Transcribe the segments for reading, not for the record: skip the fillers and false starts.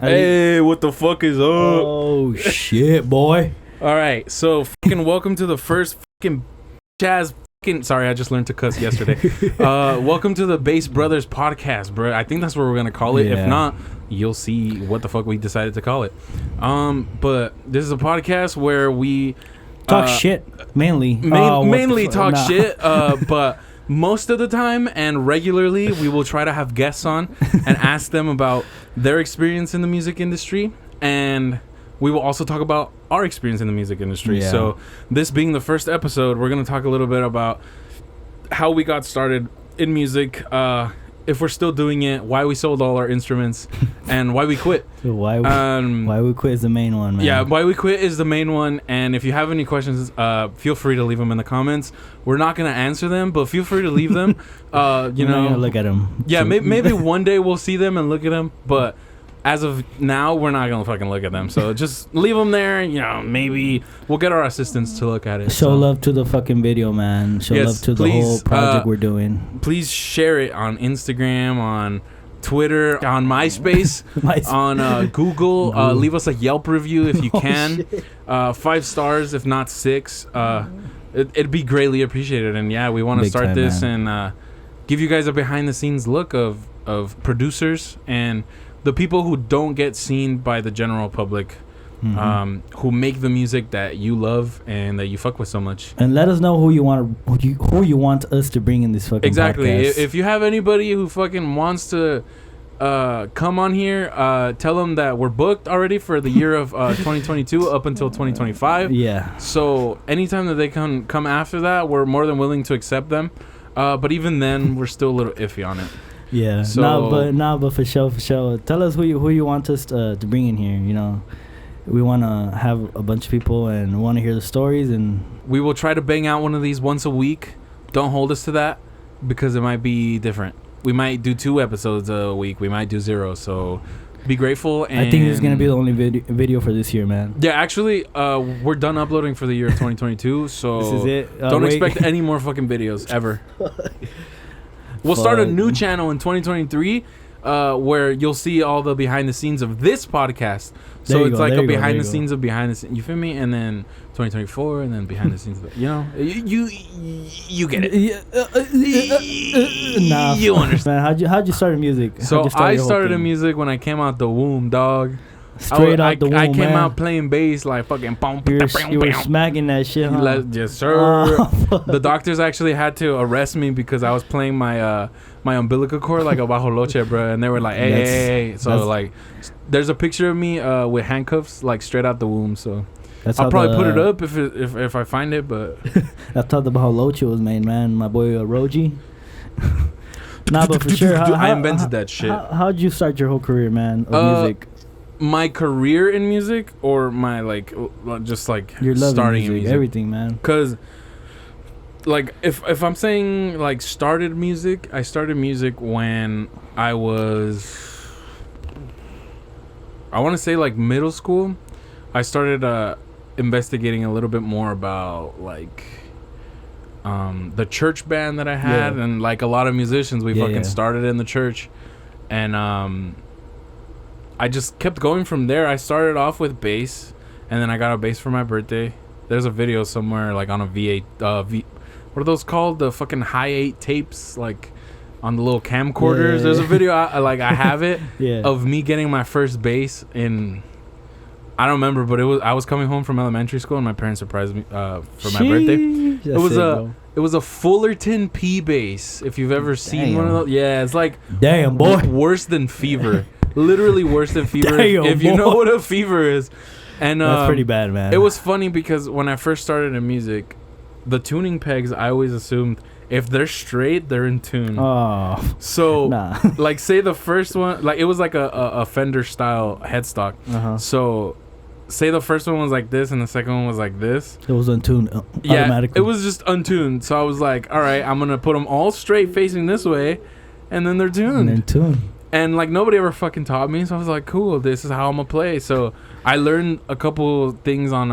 Hey, what the fuck is up? Oh shit, boy. All right, so fucking welcome to the first fucking jazz fucking. Sorry, I just learned to cuss yesterday. Welcome to the Bass Brothers podcast, bro. I think that's what we're gonna call it. Yeah. If not, you'll see what the fuck we decided to call it. But this is a podcast where we Talk shit mainly. mainly talk shit. But most of the time and regularly, we will try to have guests on and ask them about their experience in the music industry, and we will also talk about our experience in the music industry. Yeah. So this being the first episode, we're going to talk a little bit about how we got started in music, if we're still doing it, why we sold all our instruments, and why we quit. Why we quit is the main one, man. Yeah, why we quit is the main one. And if you have any questions, feel free to leave them in the comments. We're not going to answer them, but feel free to leave them. We're not gonna look at them. Yeah, maybe one day we'll see them and look at them, but as of now, we're not gonna fucking look at them. So just leave them there. You know, maybe we'll get our assistants to look at it. Show love to the fucking video, man. Show love to the whole project we're doing. Please share it on Instagram, on Twitter, on MySpace, on Google. Leave us a Yelp review if you can. 5 stars, if not 6. It'd be greatly appreciated. And yeah, we want to start this and give you guys a behind-the-scenes look of producers and the people who don't get seen by the general public, who make the music that you love and that you fuck with so much. And let us know who you want us to bring in this fucking podcast. If you have anybody who fucking wants to come on here, tell them that we're booked already for the year of 2022 up until 2025. Yeah. So anytime that they come after that, we're more than willing to accept them. But even then, we're still a little iffy on it. Yeah, so, but for sure. Tell us who you want us to bring in here. You know, we want to have a bunch of people and want to hear the stories, and we will try to bang out one of these once a week. Don't hold us to that because it might be different. We might do 2 episodes a week. We might do 0. So be grateful. And I think this is gonna be the only video for this year, man. Yeah, actually, we're done uploading for the year of 2022. So this is it. Don't expect any more fucking videos ever. We'll start a new channel in 2023 where you'll see all the behind the scenes of this podcast. So it's like a behind the scenes of behind the scenes. You feel me? And then 2024 and then behind the scenes. You know, you get it. Nah, you understand. How'd you start in music? So I started in music when I came out the womb, dog. Straight out the womb, I came man. out playing bass like fucking. You were smacking that shit, huh? Yes, sir. The doctors actually had to arrest me because I was playing my my umbilical cord like a bajo loche, bro, and they were like, hey. So like, there's a picture of me with handcuffs like straight out the womb. So I'll probably put it up if I find it, but that's how the bajo loche was made, man. My boy Roji. Nah, but for sure, I invented that shit. How'd you start your whole career, man, of music? My career in music, or my just like your love starting in music, everything, man. Because like if I'm saying like started music, I started music when I was, I want to say like middle school. I started investigating a little bit more about like the church band that I had, and like a lot of musicians we started in the church, and I just kept going from there. I started off with bass, and then I got a bass for my birthday. There's a video somewhere like on a V8 what are those called, the fucking high 8 tapes, like on the little camcorders. There's a video I have it of me getting my first bass in, I don't remember, but I was coming home from elementary school and my parents surprised me for my birthday. It was a Fullerton P bass, if you've ever seen one of those. Yeah, it's like damn boy, worse than Fever. Literally worse than Fever. Damn, if you know what a Fever is. And that's pretty bad, man. It was funny because when I first started in music, the tuning pegs, I always assumed if they're straight, they're in tune. Oh. So like say the first one, like it was like a Fender style headstock. So say the first one was like this and the second one was like this. It was untuned automatically. It was just untuned. So I was like, all right, I'm going to put them all straight facing this way, and then they're tuned. And like nobody ever fucking taught me, so I was like, cool, this is how I'm gonna play. So I learned a couple things on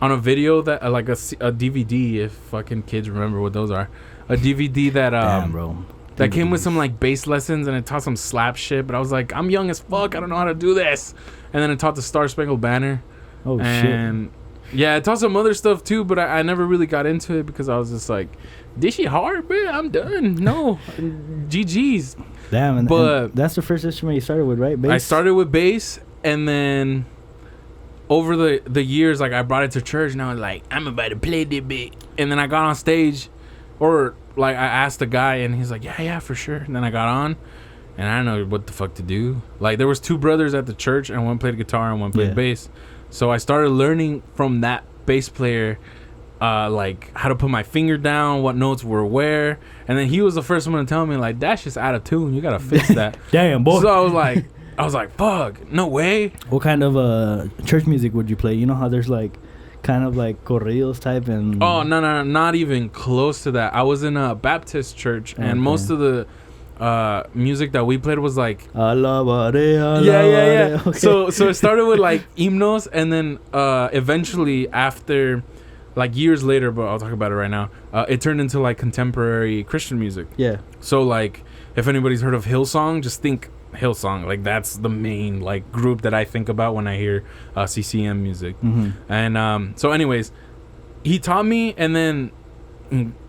a video that like a DVD, if fucking kids remember what those are. A DVD that damn, bro. that came with some like bass lessons, and it taught some slap shit. But I was like, I'm young as fuck. I don't know how to do this. And then it taught the Star Spangled Banner. Oh and yeah, it taught some other stuff too. But I never really got into it because I was just like, this shit hard, man. I'm done. No, GG's. Damn, but and that's the first instrument you started with, right? Bass? I started with bass, and then over the years, like I brought it to church, and I was like, I'm about to play this bit. And then I got on stage, or like I asked the guy, and he's like, yeah, for sure. And then I got on, and I didn't know what the fuck to do. Like there was two brothers at the church, and one played guitar and one played bass. So I started learning from that bass player, like how to put my finger down, what notes were where. And then he was the first one to tell me like, that's just out of tune. You gotta fix that. Damn, boy. So I was like, fuck, no way. What kind of church music would you play? You know how there's like kind of like corridos type and... Oh, no, not even close to that. I was in a Baptist church, and most of the music that we played was like... Yeah. Okay. So it started with like hymnos, and then eventually after... like years later, but I'll talk about it right now. It turned into like contemporary Christian music. Yeah. So like, if anybody's heard of Hillsong, just think Hillsong. Like that's the main like group that I think about when I hear CCM music. Mm-hmm. And so, anyways, he taught me, and then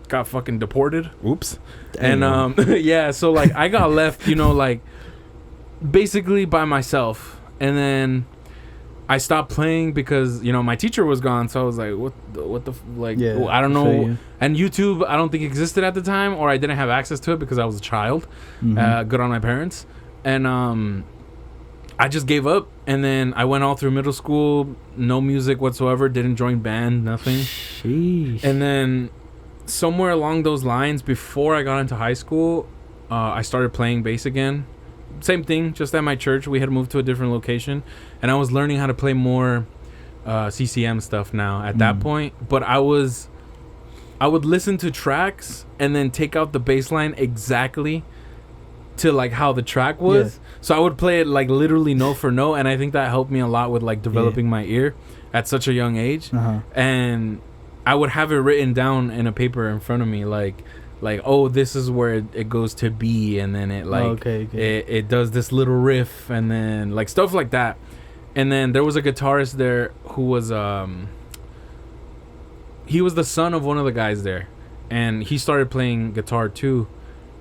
got fucking deported. Oops. Damn. And yeah. So like, I got left, like, basically by myself, and then I stopped playing because my teacher was gone, so I was like, what the like, I don't know. And YouTube, I don't think existed at the time, or I didn't have access to it because I was a child. Mm-hmm. Good on my parents. And I just gave up, and then I went all through middle school, no music whatsoever, didn't join band, nothing. Sheesh. And then somewhere along those lines, before I got into high school, I started playing bass again. Same thing, just at my church. We had moved to a different location, and I was learning how to play more CCM stuff now at that point. But I would listen to tracks and then take out the bass line exactly to like how the track was. Yeah. So I would play it like literally note for note, and I think that helped me a lot with like developing my ear at such a young age. Uh-huh. And I would have it written down in a paper in front of me, like, oh, this is where it goes to B, and then it like it does this little riff, and then like stuff like that. And then there was a guitarist there who was he was the son of one of the guys there, and he started playing guitar too,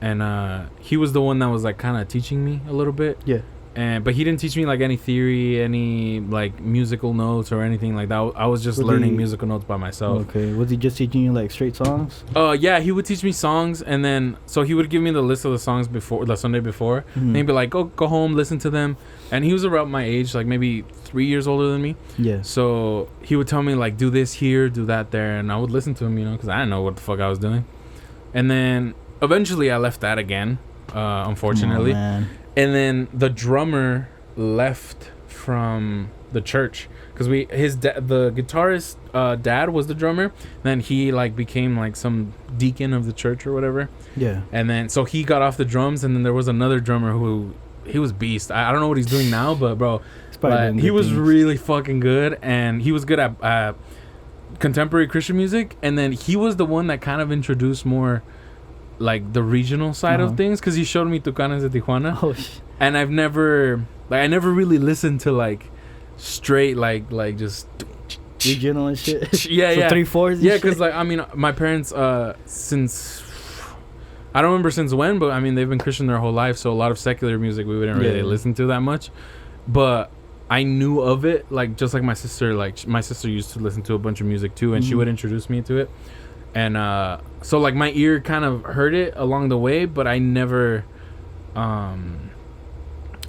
and he was the one that was like kind of teaching me a little bit. Yeah. But he didn't teach me like any theory, any like musical notes or anything like that. I was just learning musical notes by myself. Okay. Was he just teaching you like straight songs? Yeah, he would teach me songs, and then so he would give me the list of the songs before the Sunday before. Mm-hmm. And he'd be like, go home, listen to them. And he was around my age, like maybe 3 years older than me. Yeah. So he would tell me like, do this here, do that there, and I would listen to him, because I didn't know what the fuck I was doing. And then eventually I left that again, unfortunately. Oh, man. And then the drummer left from the church because the guitarist dad was the drummer. Then he like became like some deacon of the church or whatever. Yeah. And then so he got off the drums, and then there was another drummer who he was beast. I don't know what he's doing now, but bro, he was really fucking good, and he was good at contemporary Christian music. And then he was the one that kind of introduced more like the regional side of things, because he showed me Tucanes de Tijuana. Oh, and I never really listened to like straight like just regional and shit. Yeah. 3/4. Yeah, because like I mean my parents since I don't remember since when, but I mean they've been Christian their whole life, so a lot of secular music we wouldn't really listen to that much. But I knew of it, like just like my sister. Like my sister used to listen to a bunch of music too, and she would introduce me to it. And so like my ear kind of heard it along the way, but I never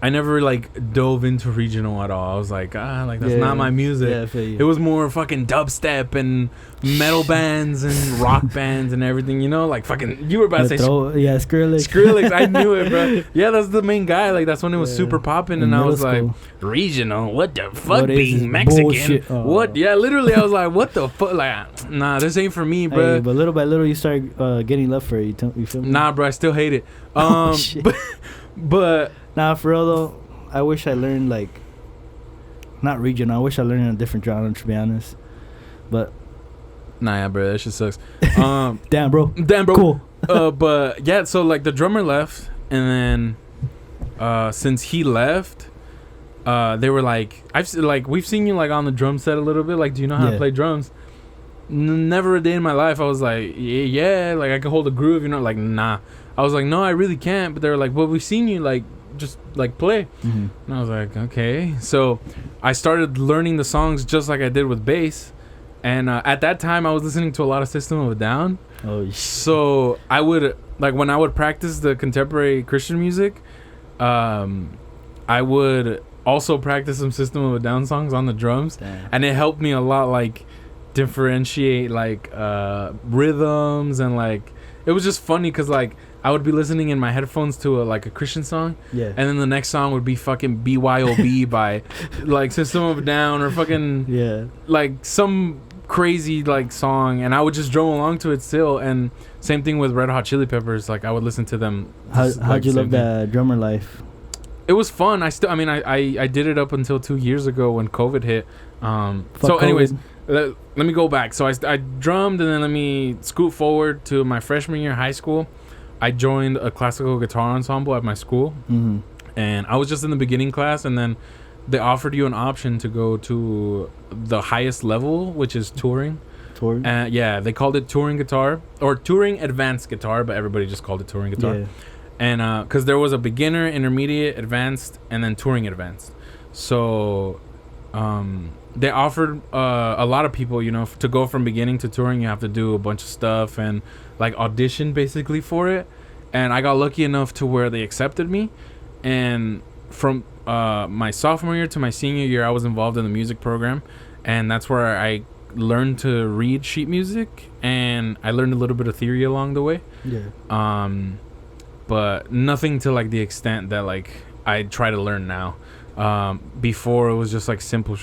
like dove into regional at all. I was like, that's not my music. Yeah, I feel you. It was more fucking dubstep and metal bands and rock bands and everything, like fucking, you were about to say Skrillex. I knew it, bro. Yeah, that's the main guy. Like that's when it was super popping, and I was like, regional, what the fuck, being Mexican? What? Yeah, literally I was like, what the fuck? Like, nah, this ain't for me, bro. Hey, but little by little you start getting love for it. You feel me? Nah, bro, I still hate it. But nah, for real though, I wish I learned like not regional. I wish I learned in a different genre, to be honest. But nah, yeah, bro, that shit sucks. Damn, bro. Cool. But yeah, so like the drummer left, and then since he left, they were like, we've seen you like on the drum set a little bit. Like, do you know how to play drums? Never a day in my life I was like, yeah, like I can hold a groove, you know, like nah. I was like, no, I really can't. But they were like, well, we've seen you like just like play. And I was like, okay. So I started learning the songs just like I did with bass. And at that time I was listening to a lot of System of a Down. So I would, like, when I would practice the contemporary Christian music, I would also practice some System of a Down songs on the drums. Damn. And it helped me a lot, like differentiate like rhythms, and like it was just funny because like I would be listening in my headphones to a Christian song, and then the next song would be fucking BYOB by like System of a Down, or fucking like some crazy like song, and I would just drum along to it still. And same thing with Red Hot Chili Peppers, like I would listen to them. How'd you love that drummer life? It was fun. I did it up until 2 years ago when COVID hit. So anyways, let me go back. So I drummed, and then let me scoot forward to my freshman year of high school. I joined a classical guitar ensemble at my school, and I was just in the beginning class, and then they offered you an option to go to the highest level, which is touring. Yeah, they called it touring guitar or touring advanced guitar, but everybody just called it touring guitar. And because there was a beginner, intermediate, advanced, and then touring advanced. So they offered a lot of people, you know, to go from beginning to touring, you have to do a bunch of stuff and like audition basically for it. And I got lucky enough to where they accepted me. And from my sophomore year to my senior year, I was involved in the music program. And that's where I learned to read sheet music, and I learned a little bit of theory along the way. But nothing to like the extent that like I try to learn now. Before it was just like simple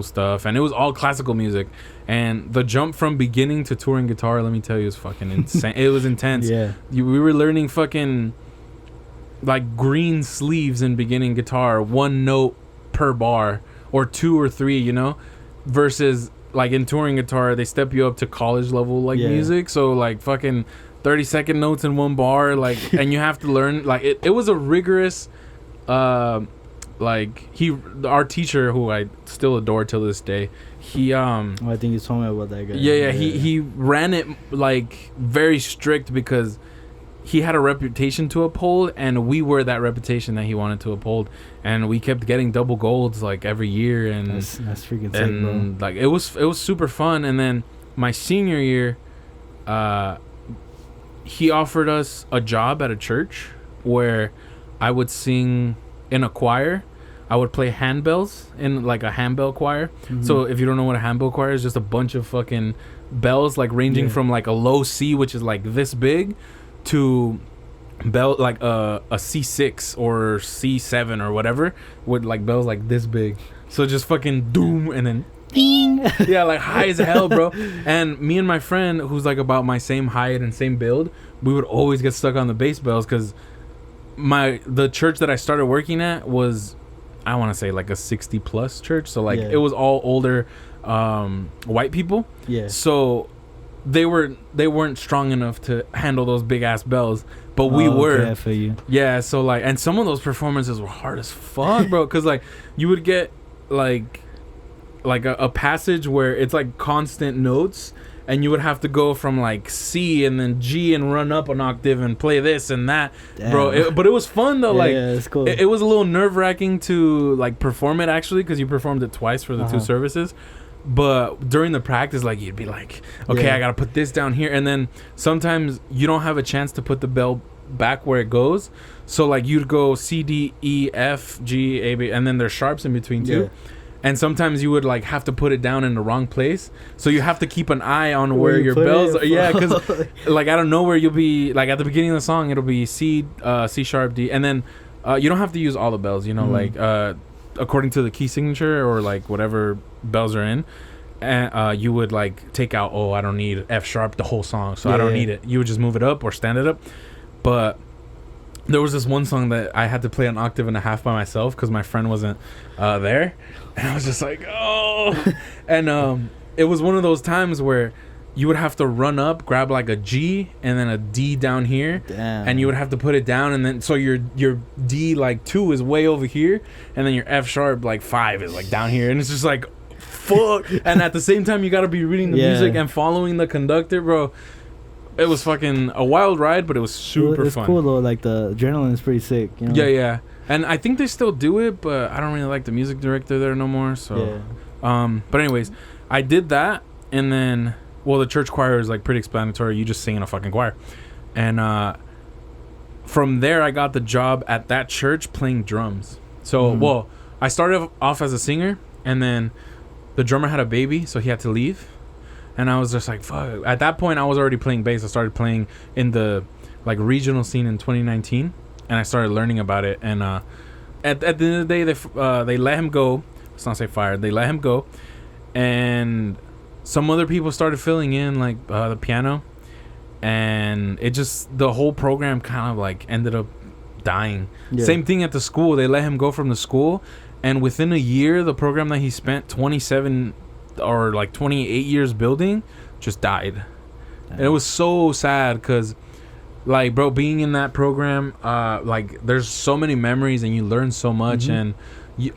stuff, and it was all classical music. And the jump from beginning to touring guitar, let me tell you, is fucking insane. It was intense. We were learning fucking like green sleeves in beginning guitar, one note per bar or two or three, you know, versus like in touring guitar they step you up to college level like music. So like fucking 30-second notes in one bar, like, and you have to learn like it was a rigorous like our teacher, who I still adore till this day, he I think you told me about that guy. He ran it like very strict because he had a reputation to uphold, and we were that reputation that he wanted to uphold, and we kept getting double golds like every year. And that's freaking sick, bro. Like it was super fun. And then my senior year, he offered us a job at a church where I would sing in a choir. I would play handbells in like a handbell choir. So if you don't know what a handbell choir is, just a bunch of fucking bells, like ranging from like a low C, which is like this big, to bell like a C6 or C7 or whatever, with like bells like this big. So just fucking doom, and then ding. Yeah, like high as hell, bro. And me and my friend, who's like about my same height and same build, we would always get stuck on the bass bells, because the church that I started working at was, I want to say like a 60 plus church. So like it was all older white people. So they weren't strong enough to handle those big ass bells, but we were. Okay, I feel you. Yeah, so like, and some of those performances were hard as fuck, bro, because like you would get like a passage where it's like constant notes, and you would have to go from like C and then G and run up an octave and play this and that. Damn. Bro. But it was fun though. It's cool. It was a little nerve wracking to like perform it, actually, because you performed it twice for the two services. But during the practice, like, you'd be like, okay, I gotta put this down here, and then sometimes you don't have a chance to put the bell back where it goes. So like you'd go C, D, E, F, G, A, B, and then there's sharps in between too. And sometimes you would like have to put it down in the wrong place, so you have to keep an eye on where your bells are. Yeah, because like out of nowhere you'll be like, at the beginning of the song it'll be C, C sharp, D, and then you don't have to use all the bells, you know, like according to the key signature or like whatever bells are in, and you would like take out, oh, I don't need F sharp the whole song, so I don't need it. You would just move it up or stand it up. But there was this one song that I had to play an octave and a half by myself because my friend wasn't there, and I was just like, oh. And it was one of those times where you would have to run up, grab like a G and then a D down here. Damn. And you would have to put it down, and then so your D like 2 is way over here, and then your F sharp like 5 is like down here, and it's just like fuck. And at the same time, you got to be reading the music and following the conductor, bro. It was fucking a wild ride, but it was super it's fun. It's cool though. Like the adrenaline is pretty sick. You know? Yeah. And I think they still do it, but I don't really like the music director there no more. So, but anyways, I did that, and then. Well, the church choir is like pretty explanatory. You just sing in a fucking choir. And from there, I got the job at that church playing drums. So, well, I started off as a singer, and then the drummer had a baby, so he had to leave. And I was just like, fuck. At that point, I was already playing bass. I started playing in the like regional scene in 2019, and I started learning about it. And at the end of the day, they let him go. Let's not say fired. They let him go, and some other people started filling in like the piano, and it just the whole program kind of like ended up dying. Same thing at the school. They let him go from the school, and within a year the program that he spent 27 or like 28 years building just died. And it was so sad because like, bro, being in that program, like there's so many memories and you learn so much. And you,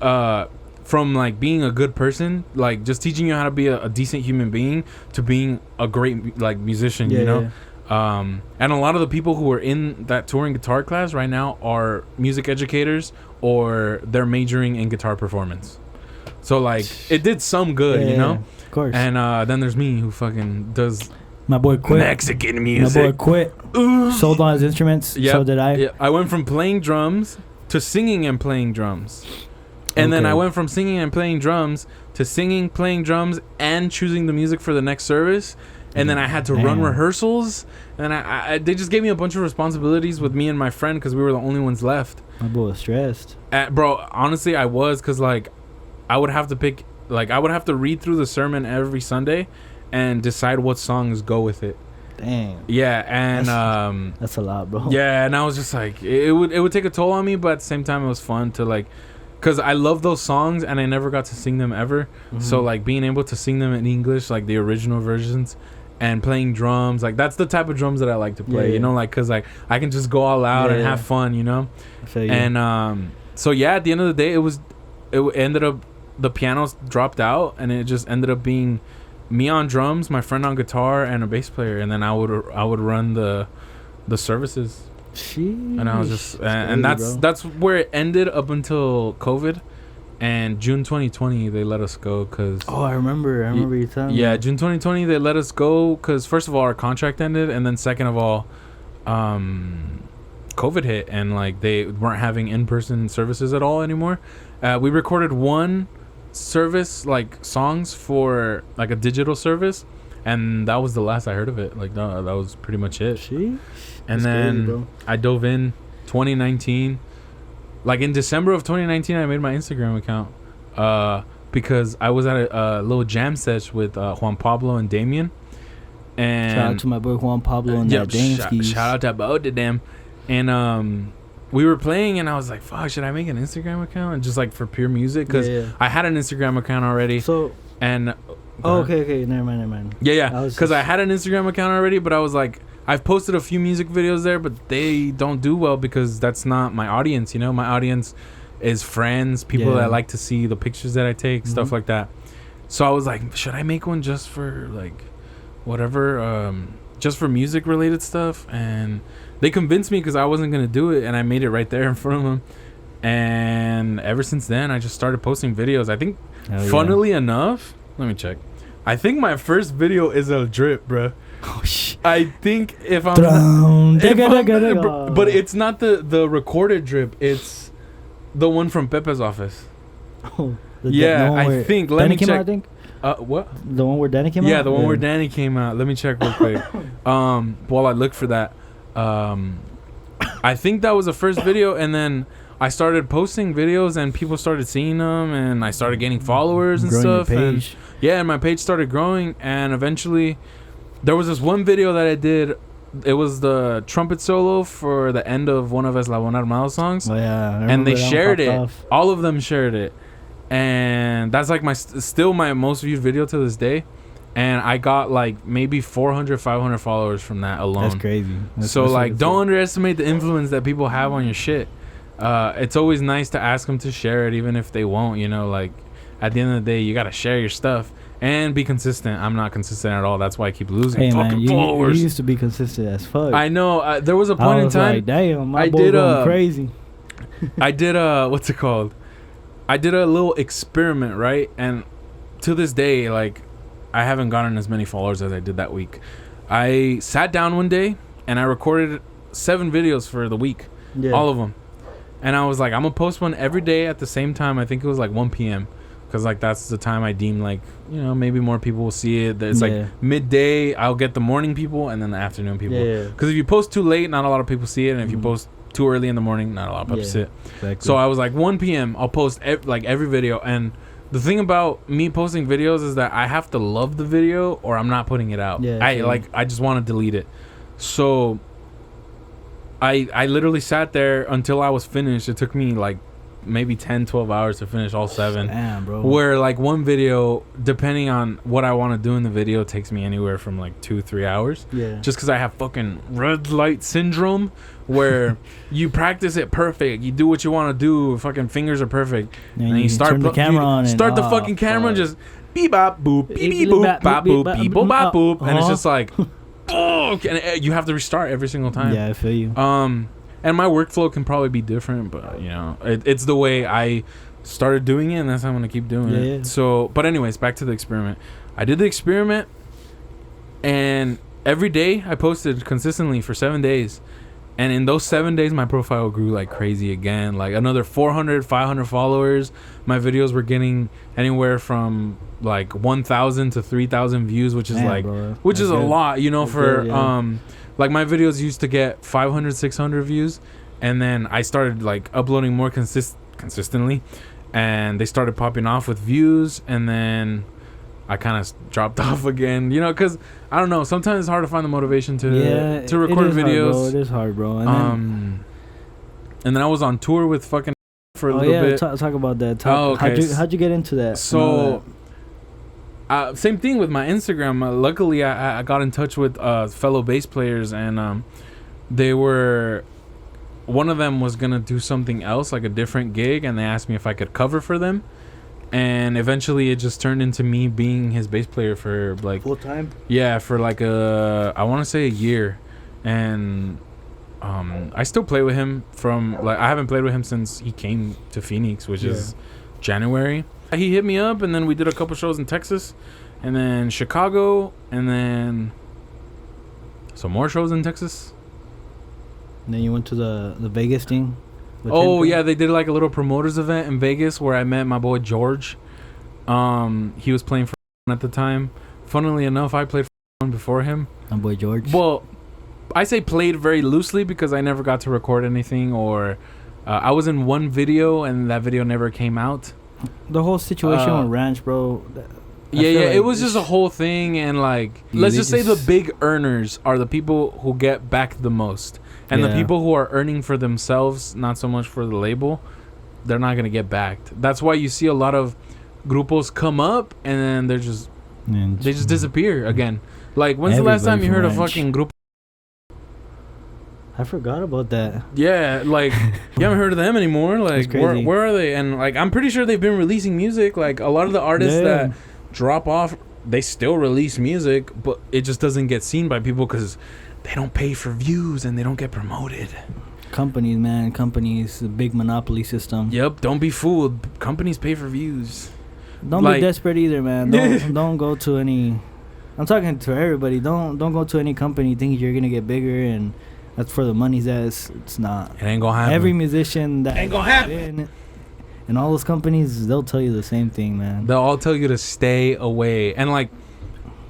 from like being a good person, like just teaching you how to be a decent human being, to being a great like musician, you know. And a lot of the people who are in that touring guitar class right now are music educators, or they're majoring in guitar performance. So like it did some good, you know. Of course. And then there's me who fucking does my boy quit Mexican music. My boy quit. Sold all his instruments. So did I. I went from playing drums to singing and playing drums. And then I went from singing and playing drums to singing, playing drums, and choosing the music for the next service. And then I had to run rehearsals. And they just gave me a bunch of responsibilities with me and my friend because we were the only ones left. My boy was stressed. Bro, honestly, I was, because like I would have to pick, like I would have to read through the sermon every Sunday and decide what songs go with it. Dang. Yeah, and that's a lot, bro. Yeah, and I was just like, it would take a toll on me, but at the same time, it was fun to like. Because I love those songs, and I never got to sing them ever. So, like, being able to sing them in English, like, the original versions, and playing drums, like, that's the type of drums that I like to play, you know? Like, because, like, I can just go all out and have fun, you know? And, so, yeah, at the end of the day, it ended up, the pianos dropped out, and it just ended up being me on drums, my friend on guitar, and a bass player. And then I would run the services. Sheesh. And I was just and that's where it ended up until COVID, and June 2020 they let us go because I remember you telling me. June 2020 they let us go because first of all our contract ended, and then second of all COVID hit, and like they weren't having in-person services at all anymore. We recorded one service, like songs for like a digital service, and that was the last I heard of it. Like that was pretty much it. Sheesh. And then crazy, I dove in 2019. Like in December of 2019, I made my Instagram account because I was at a little jam sesh with Juan Pablo and Damien. And shout out to my boy Juan Pablo and that Dame shout out to both of them. And we were playing, and I was like, fuck, should I make an Instagram account? And just like for pure music, because I had an Instagram account already. So and okay, never mind. Yeah, because I had an Instagram account already, but I was like, I've posted a few music videos there, but they don't do well because that's not my audience, you know? My audience is friends, people that like to see the pictures that I take, stuff like that. So I was like, should I make one just for, like, whatever, just for music-related stuff? And they convinced me because I wasn't going to do it, and I made it right there in front of them. And ever since then, I just started posting videos. I think, funnily enough, let me check. I think my first video is a drip, bro. Oh shit! I think but it's not the recorded drip. It's the one from Pepe's office. Oh, I think. Let me check. Out, I think. What? The one where Danny came out. Yeah, the one where Danny came out. Let me check real quick. While I look for that, I think that was the first video, and then I started posting videos, and people started seeing them, and I started getting followers and stuff. And my page started growing, and eventually. There was this one video that I did. It was the trumpet solo for the end of one of Eslabon Armado songs. Oh, yeah. And they shared it. Off. All of them shared it. And that's like still my most viewed video to this day. and I got like maybe 400, 500 followers from that alone. That's crazy. So like, don't underestimate the influence that people have on your shit. It's always nice to ask them to share it, even if they won't. You know, like at the end of the day, you gotta share your stuff and be consistent. I'm not consistent at all. That's why I keep losing fucking followers. You used to be consistent as fuck. I know. There was a point in time. Like, damn, my boy going crazy. I did what's it called? I did a little experiment, right? And to this day, like, I haven't gotten as many followers as I did that week. I sat down one day and I recorded 7 videos for the week, all of them. And I was like, I'm gonna post one every day at the same time. I think it was like 1 p.m. because like that's the time I deem like, you know, maybe more people will see it. It's like midday. I'll get the morning people and then the afternoon people. Because if you post too late, not a lot of people see it, and if you post too early in the morning, not a lot of people see it. Exactly. So I was like 1 p.m. I'll post every video. And the thing about me posting videos is that I have to love the video or I'm not putting it out. I just want to delete it. So I literally sat there until I was finished. It took me like maybe 10-12 hours to finish all 7. Damn, bro. Where like one video, depending on what I want to do in the video, takes me anywhere from like 2-3 hours. Just because I have fucking red light syndrome, where you practice it perfect, you do what you want to do, fucking fingers are perfect, and then you start the camera on, start the fucking camera and just beep bop boop beep beep boop bop boop beep boop bop boop, and it's just like, oh, and you have to restart every single time. I feel you. And my workflow can probably be different, but you know, it's the way I started doing it, and that's how I'm gonna keep doing it. So, but anyways, back to the experiment. I did the experiment, and every day I posted consistently for 7 days, and in those 7 days, my profile grew like crazy again, like another 400, 500 followers. My videos were getting anywhere from like 1,000 to 3,000 views, which is that's a lot, you know, that's for good, like my videos used to get 500, 600 views, and then I started like uploading more consistently, and they started popping off with views, and then I kind of dropped off again, you know, because I don't know, sometimes it's hard to find the motivation to record videos. It is hard, bro. And then I was on tour with fucking for a little bit. Talk about that. Okay. How'd you get into that? So same thing with my Instagram. Luckily, I got in touch with fellow bass players, and they were, one of them was gonna do something else, like a different gig, and they asked me if I could cover for them. And eventually, it just turned into me being his bass player for like full time. Yeah, for like I want to say a year, and I still play with him from like I haven't played with him since he came to Phoenix, which is January. He hit me up, and then we did a couple shows in Texas, and then Chicago, and then some more shows in Texas. And then you went to the Vegas thing. Oh yeah, they did like a little promoters event in Vegas where I met my boy George. He was playing for at the time. Funnily enough, I played for before him. My boy George. Well, I say played very loosely because I never got to record anything, or I was in one video and that video never came out. The whole situation with Ranch, bro. It was just a whole thing, and like, let's just say the big earners are the people who get back the most, and the people who are earning for themselves, not so much for the label, they're not gonna get backed. That's why you see a lot of grupos come up and then they just disappear again. Like, when's the last time you heard a fucking grupo? I forgot about that. Yeah, like, you haven't heard of them anymore. Like, where are they? And like, I'm pretty sure they've been releasing music. Like, a lot of the artists that drop off, they still release music, but it just doesn't get seen by people because they don't pay for views and they don't get promoted. Companies, man, the big monopoly system. Yep, don't be fooled. Companies pay for views. Don't be desperate either, man. Don't go to any. I'm talking to everybody. Don't go to any company thinking you're gonna get bigger and that's for the money's ass. It's not. It ain't gonna happen. Every musician that ain't gonna happen. And all those companies, they'll tell you the same thing, man. They'll all tell you to stay away. And like,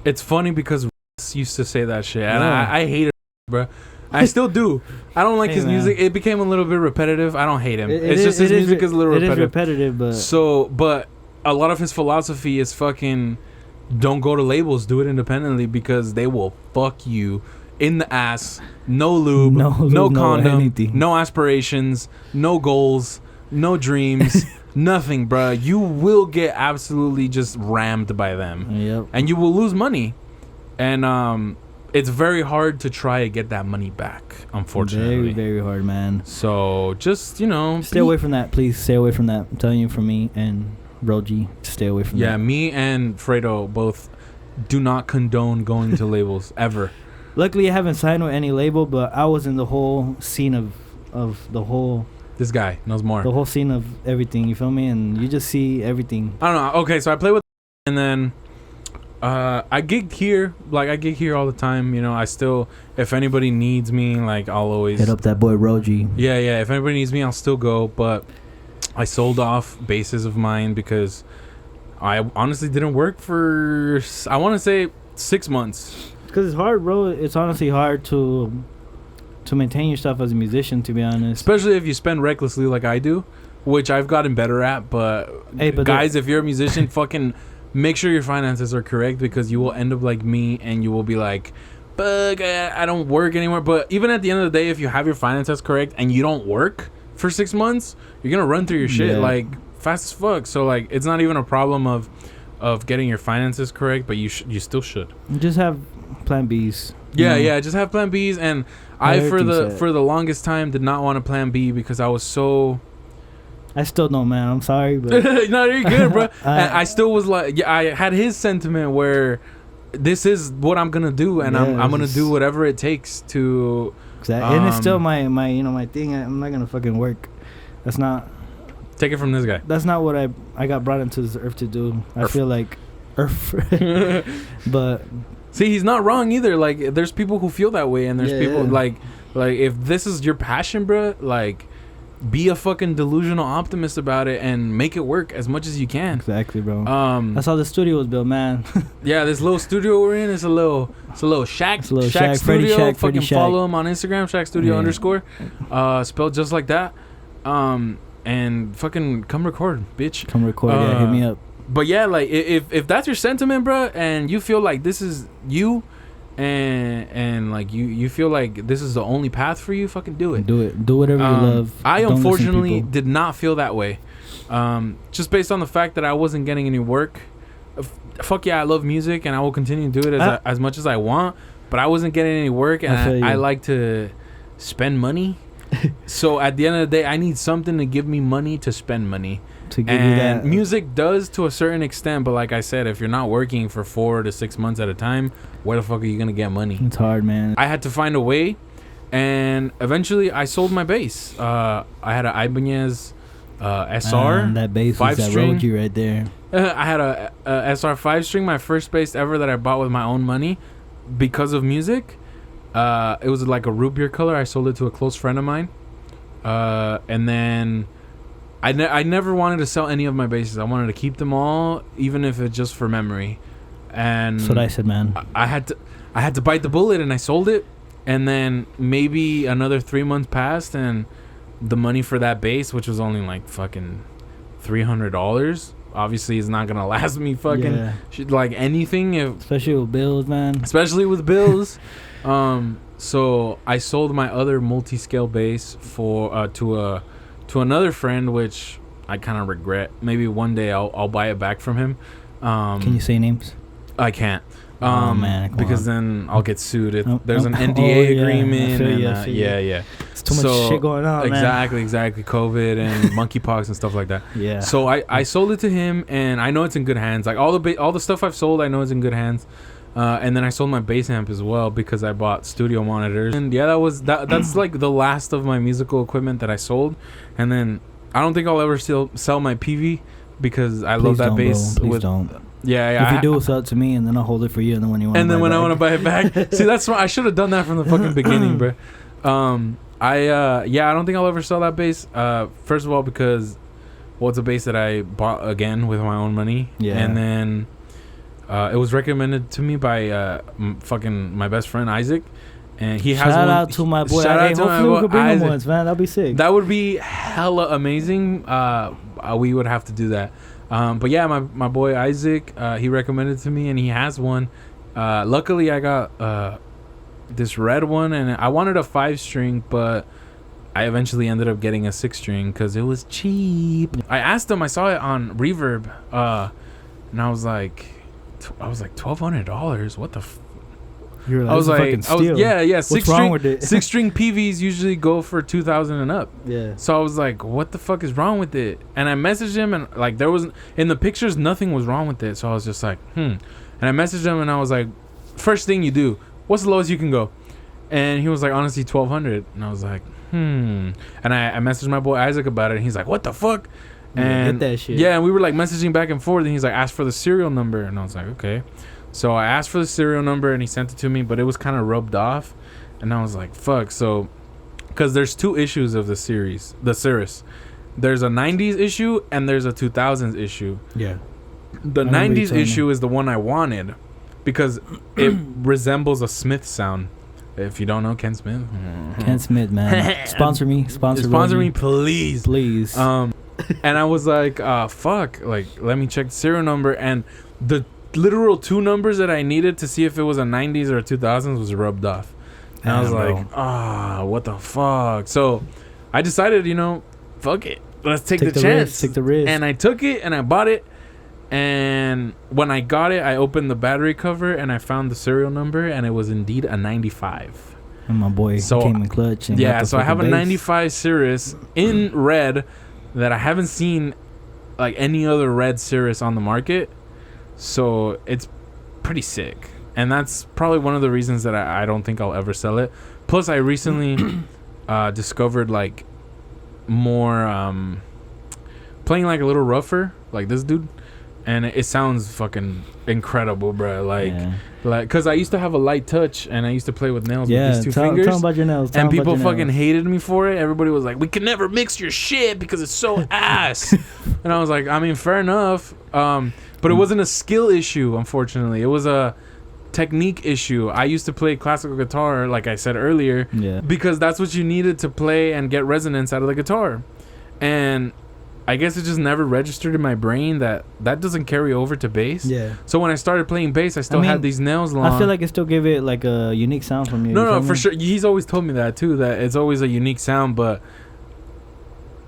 it's funny because used to say that shit, and I hate it, bro. I still do. I don't like his music. It became a little bit repetitive. I don't hate him. It's just his music is a little repetitive. It is repetitive, but a lot of his philosophy is fucking don't go to labels, do it independently because they will fuck you in the ass. No lube, no condom, no aspirations, no goals, no dreams. nothing, bro. You will get absolutely just rammed by them. Yep. And you will lose money. And it's very hard to try to get that money back, unfortunately. Very, very hard, man. So just, stay away from that, please. Stay away from that. I'm telling you, from me and Roji, stay away from that. Yeah, me and Fredo both do not condone going to labels ever. Luckily, I haven't signed with any label, but I was in the whole scene of the whole... This guy knows more. The whole scene of everything, you feel me? And you just see everything. I don't know. Okay, so I play with... And then... I gig here, I gig here all the time. I still, if anybody needs me, I'll always hit up that boy Roji. Yeah. If anybody needs me, I'll still go. But I sold off bases of mine because I honestly didn't work for, I want to say 6 months. Because it's hard, bro. It's honestly hard to maintain yourself as a musician, to be honest. Especially if you spend recklessly like I do, which I've gotten better at. But guys, if you're a musician, fucking. Make sure your finances are correct, because you will end up like me and you will be like, "Bug, I don't work anymore." But even at the end of the day, if you have your finances correct and you don't work for 6 months, you're gonna run through your shit fast as fuck. So it's not even a problem of getting your finances correct, but you still should. Just have plan Bs. Yeah, just have plan Bs. And I for the longest time did not want a plan B because I was so. I still don't, man. I'm sorry, but no, you're good, bro. I still was I had his sentiment where this is what I'm gonna do, and I'm gonna do whatever it takes to. Exactly, and it's still my my thing. I'm not gonna fucking work. That's not. Take it from this guy. That's not what I got brought into this earth to do. I feel like earth, but see, he's not wrong either. There's people who feel that way, and there's people like if this is your passion, bro, be a fucking delusional optimist about it and make it work as much as you can. Exactly, bro. That's how the studio was built, man. Yeah, this little studio we're in is a little Shack. It's a little Shack Studio. Fucking Shack. Follow him on Instagram, Shack Studio _ spelled just like that. And fucking come record, bitch. Come record. Hit me up. But yeah, if that's your sentiment, bro, and you feel like this is you. And you feel like this is the only path for you, fucking do it. Do whatever you love. I unfortunately did not feel that way, just based on the fact that I wasn't getting any work. Fuck yeah, I love music and I will continue to do it as much as I want, but I wasn't getting any work, and I like to spend money. So at the end of the day, I need something to give me money to spend money. To give you that. Music does to a certain extent, but like I said, if you're not working for 4 to 6 months at a time, where the fuck are you gonna get money? It's hard, man. I had to find a way, and eventually I sold my bass. I had an Ibanez SR. That bass was that Roji right there. I had a SR 5-string, my first bass ever that I bought with my own money because of music. It was like a root beer color. I sold it to a close friend of mine, and then. I never wanted to sell any of my basses. I wanted to keep them all, even if it's just for memory. And that's what I said, man. I had to bite the bullet, and I sold it. And then maybe another 3 months passed, and the money for that bass, which was only fucking $300, obviously is not gonna last me fucking anything. Especially with bills, man. Especially with bills. So I sold my other multi-scale bass for to another friend, which I kind of regret. Maybe one day I'll buy it back from him. Can you say names? I can't. Oh man, because then I'll get sued. There's an NDA agreement. Yeah. It's too much shit going on. Exactly. COVID and monkeypox and stuff like that. Yeah. So I sold it to him, and I know it's in good hands. All the stuff I've sold, I know it's in good hands. And then I sold my bass amp as well because I bought studio monitors. And yeah, that's like the last of my musical equipment that I sold. And then I don't think I'll ever still sell my PV because I love that bass. Please don't. Yeah. If you do, sell it to me, and then I'll hold it for you. And then when you want, I want to buy it back. See, that's why I should have done that from the fucking beginning, bro. I don't think I'll ever sell that bass. First of all, because it's a bass that I bought again with my own money. Yeah. And then. It was recommended to me by fucking my best friend Isaac, and he has shout out to my boy. Hopefully we could bring him once, man. That'd be sick. That would be hella amazing. We would have to do that. But yeah, my boy Isaac, he recommended it to me, and he has one. Luckily, I got this red one, and I wanted a 5-string, but I eventually ended up getting a 6-string because it was cheap. I asked them. I saw it on Reverb, and I was like $1,200. What the? You were like, I was like, yeah. What's wrong with it? 6-string PVs usually go for 2,000 and up. Yeah. So I was like, what the fuck is wrong with it? And I messaged him, and like there was in the pictures nothing was wrong with it. So I was just like, And I messaged him, and I was like, first thing you do, what's the lowest you can go? And he was like, honestly, 1,200. And I was like, And I messaged my boy Isaac about it, and he's like, what the fuck? And get that shit. Yeah, and we were like messaging back and forth, and he's like, ask for the serial number, and I was like, okay. So I asked for the serial number, and he sent it to me, but it was kind of rubbed off, and I was like, fuck. So, because there's 2 issues of the Cirrus. There's a 90s issue, and there's a 2000s issue. Yeah. The 90s issue is the one I wanted, because it resembles a Smith sound. If you don't know Ken Smith. Ken Smith, man. Sponsor me, please. And I was like, fuck, like, let me check the serial number, and the literal 2 numbers that I needed to see if it was a 90s or a 2000s was rubbed off. And I was like, what the fuck? So I decided, fuck it. Let's take the chance. Take the risk. And I took it, and I bought it. And when I got it, I opened the battery cover, and I found the serial number, and it was indeed a 95. And my boy came in clutch. And so I have a 95 Cirrus in red that I haven't seen like any other red Cirrus on the market. So it's pretty sick. And that's probably one of the reasons that I don't think I'll ever sell it. Plus, I recently discovered like more playing like a little rougher, like this dude. And it sounds fucking incredible, bro. Like, cause I used to have a light touch, and I used to play with nails with these 2 fingers. Tell about your nails. And people fucking hated me for it. Everybody was like, "We can never mix your shit because it's so ass." And I was like, I mean, fair enough. But it wasn't a skill issue, unfortunately. It was a technique issue. I used to play classical guitar, like I said earlier, because that's what you needed to play and get resonance out of the guitar. And I guess it just never registered in my brain that doesn't carry over to bass. Yeah. So when I started playing bass, I still had these nails long. I feel like it still gave it like a unique sound from you. No, for sure. He's always told me that too, that it's always a unique sound. But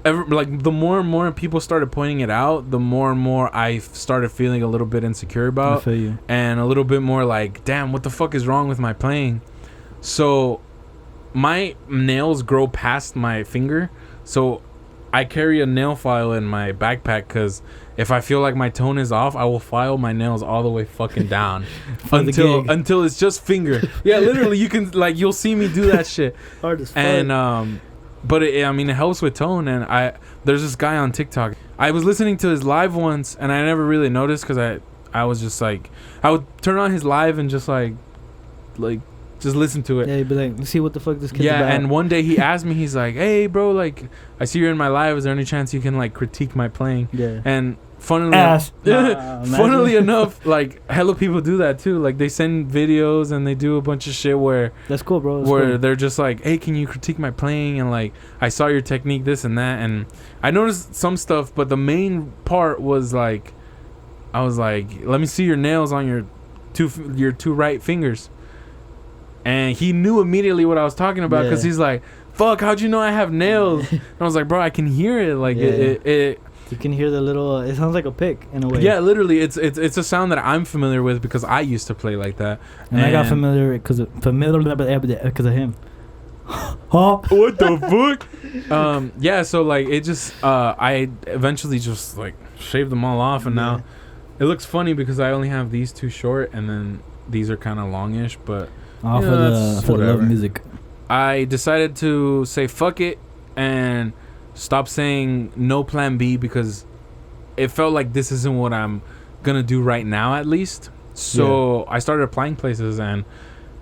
the more and more people started pointing it out, the more and more I started feeling a little bit insecure about. I feel you. And a little bit more like, damn, what the fuck is wrong with my playing? So my nails grow past my finger. So I carry a nail file in my backpack because if I feel like my tone is off, I will file my nails all the way fucking down until it's just finger. Yeah, literally, you'll see me do that shit. Hard as fuck. And but it helps with tone. And there's this guy on TikTok. I was listening to his live once, and I never really noticed because I was just like, I would turn on his live and just like just listen to it. Yeah, you'd be like, let's see what the fuck this kid's about. Yeah, and one day he asked me, he's like, hey, bro, like, I see you're in my live. Is there any chance you can, like, critique my playing? Yeah. And funnily enough, like, hella people do that, too. Like, they send videos and they do a bunch of shit where... That's cool, bro. They're just like, hey, can you critique my playing? And, like, I saw your technique, this and that. And I noticed some stuff, but the main part was, like, I was like, let me see your nails on your two right fingers. And he knew immediately what I was talking about because he's like, fuck, how'd you know I have nails? And I was like, bro, I can hear it. Like, it you can hear the little, it sounds like a pick in a way. Yeah, literally. It's a sound that I'm familiar with because I used to play like that. And I got familiar because of him. Huh? What the fuck? Yeah, so, like, it just, I eventually just, like, shaved them all off. And now it looks funny because I only have these 2 short and then these are kind of longish, but... for the love music. I decided to say fuck it and stop saying no plan B because it felt like this isn't what I'm gonna do right now, at least. So I started applying places, and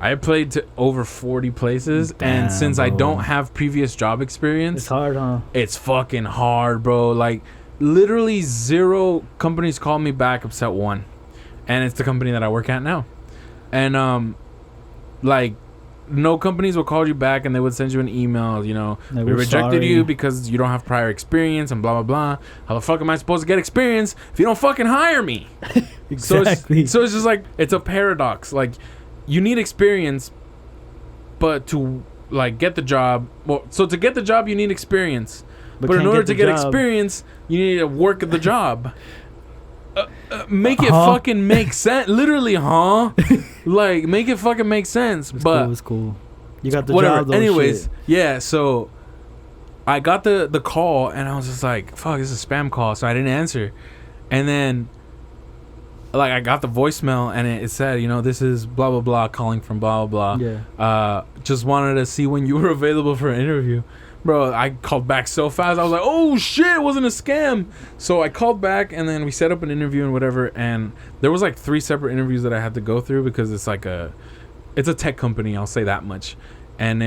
I applied to over 40 places. Damn, and since I don't have previous job experience, it's hard, huh? It's fucking hard, bro. Like, literally 0 companies called me back except 1, and it's the company that I work at now. And like, no companies will call you back and they would send you an email, we rejected you because you don't have prior experience and blah, blah, blah. How the fuck am I supposed to get experience if you don't fucking hire me? Exactly. So it's just like, it's a paradox. Like, you need experience, but to like get the job. Well, so to get the job, you need experience. But in can't order get to the get job. experience, you need to work at the job. Make it fucking make sense. Literally, huh? Like, make it fucking make sense. But it's cool. You got the whatever. job, though. Anyways, shit. yeah. So I got the call, and I was just like, "Fuck, this is a spam call." So I didn't answer. And then, like, I got the voicemail, and it said, you know, this is blah blah blah calling from blah blah blah. Yeah. Just wanted to see when you were available for an interview. Bro, I called back so fast. I was like, oh, shit, it wasn't a scam. So I called back, and then we set up an interview and whatever. And there was, like, 3 separate interviews that I had to go through because it's, like, it's a tech company. I'll say that much. And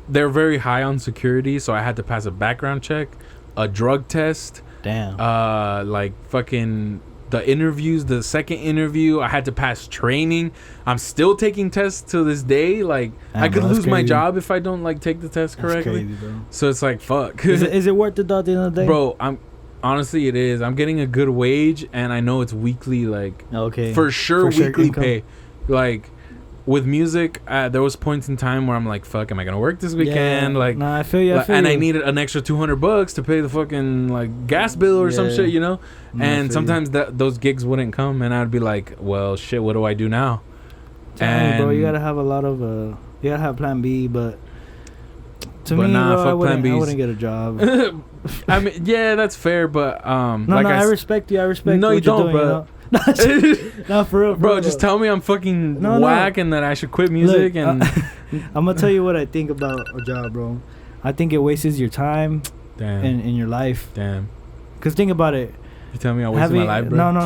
they're very high on security. So I had to pass a background check, a drug test. Damn. Like, fucking... The interviews, the second interview, I had to pass training. I'm still taking tests to this day. Like, I could lose my job if I don't, like, take the test correctly. That's crazy, bro. So it's like, fuck. Is it worth it, though, at the end of the day? Bro, honestly, it is. I'm getting a good wage, and I know it's weekly, like, okay, for sure weekly income. pay. Like, with music, there was points in time where I'm like, fuck, am I gonna work this weekend? Yeah. Like, nah, I feel you. I needed an extra $200 to pay the fucking, like, gas bill or some shit, you know? Nah, And sometimes those gigs wouldn't come, and I'd be like, well, shit, what do I do now? And bro, you gotta have a lot of you gotta have plan B, but to me, nah, bro, fuck I plan wouldn't get a job. I mean, yeah, that's fair, but I respect you. I respect. No, what you don't, doing, bro. No, for real, bro. Just tell me I'm fucking whack and that I should quit music. Look, and I'm gonna tell you what I think about a job, bro. I think it wastes your time. Damn. In your life. Damn. Cause think about it. You tell me I wasted my life, bro. No.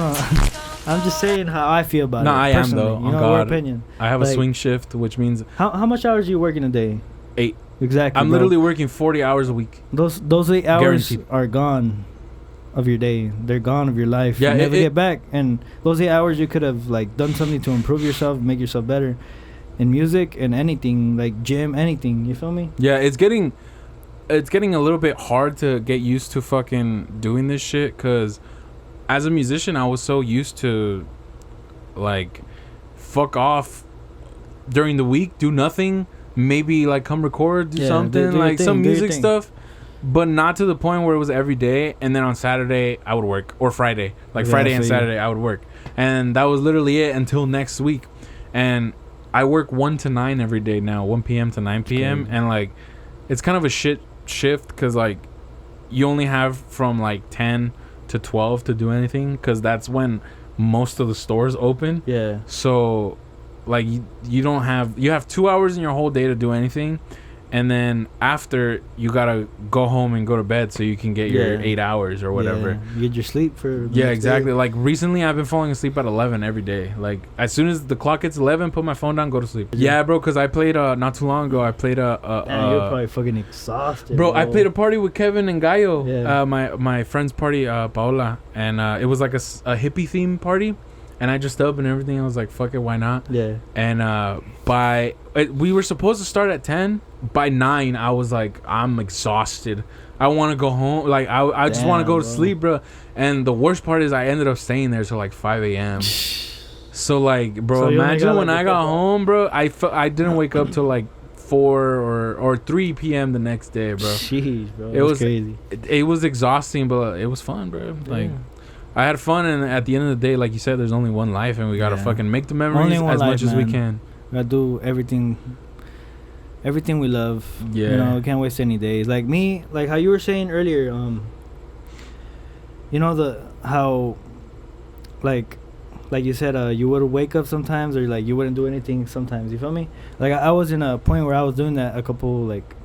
I'm just saying how I feel about it. No, I am though. You know, your opinion. I have a swing shift, which means how much hours are you working a day? 8. Exactly. I'm literally working 40 hours a week. Those 8 hours Guaranteed. are gone of your day. They're gone of your life. Yeah, you never get back. And those 8 hours you could have like done something to improve yourself, make yourself better in music and anything, like gym, anything. You feel me? Yeah, it's getting a little bit hard to get used to fucking doing this shit, because as a musician I was so used to like fuck off during the week, do nothing, maybe like come record, do something, do like some music stuff, but not to the point where it was every day. And then on Saturday I would work, or Friday, like Friday and Saturday I would work, and that was literally it until next week. And I work 1 to 9 every day now, 1 p.m. to 9 p.m. And like it's kind of a shit shift, because like you only have from like 10 to 12 to do anything, because that's when most of the stores open. Yeah. So like you have 2 hours in your whole day to do anything, and then after you gotta go home and go to bed so you can get your 8 hours or whatever. Yeah. You get your sleep for exactly day. Like recently I've been falling asleep at 11 every day. Like as soon as the clock hits 11, put my phone down, go to sleep. Yeah, bro, because I played not too long ago, I played you're probably fucking exhausted, bro. I played a party with Kevin and Gallo. Yeah. My friend's party, Paola, and it was like a hippie theme party, and I dressed up and everything. I was like, fuck it, why not? Yeah. And we were supposed to start at 10. By 9 I was like, I'm exhausted, I want to go home. Like I just want to go to sleep, bro. And the worst part is I ended up staying there till like 5 a.m. So like, bro, imagine when I got home, bro, I didn't wake up till like 4 or 3 p.m. the next day, bro. Jeez, bro. It was crazy. It was exhausting, but it was fun, bro. Like I had fun, and at the end of the day, like you said, there's only one life, and we gotta fucking make the memories as much as we can. We gotta do everything we love. Yeah. You know, we can't waste any days. Like me, like how you were saying earlier, you know, how like you said, you would wake up sometimes, or like you wouldn't do anything sometimes. You feel me? Like I was in a point where I was doing that a couple, like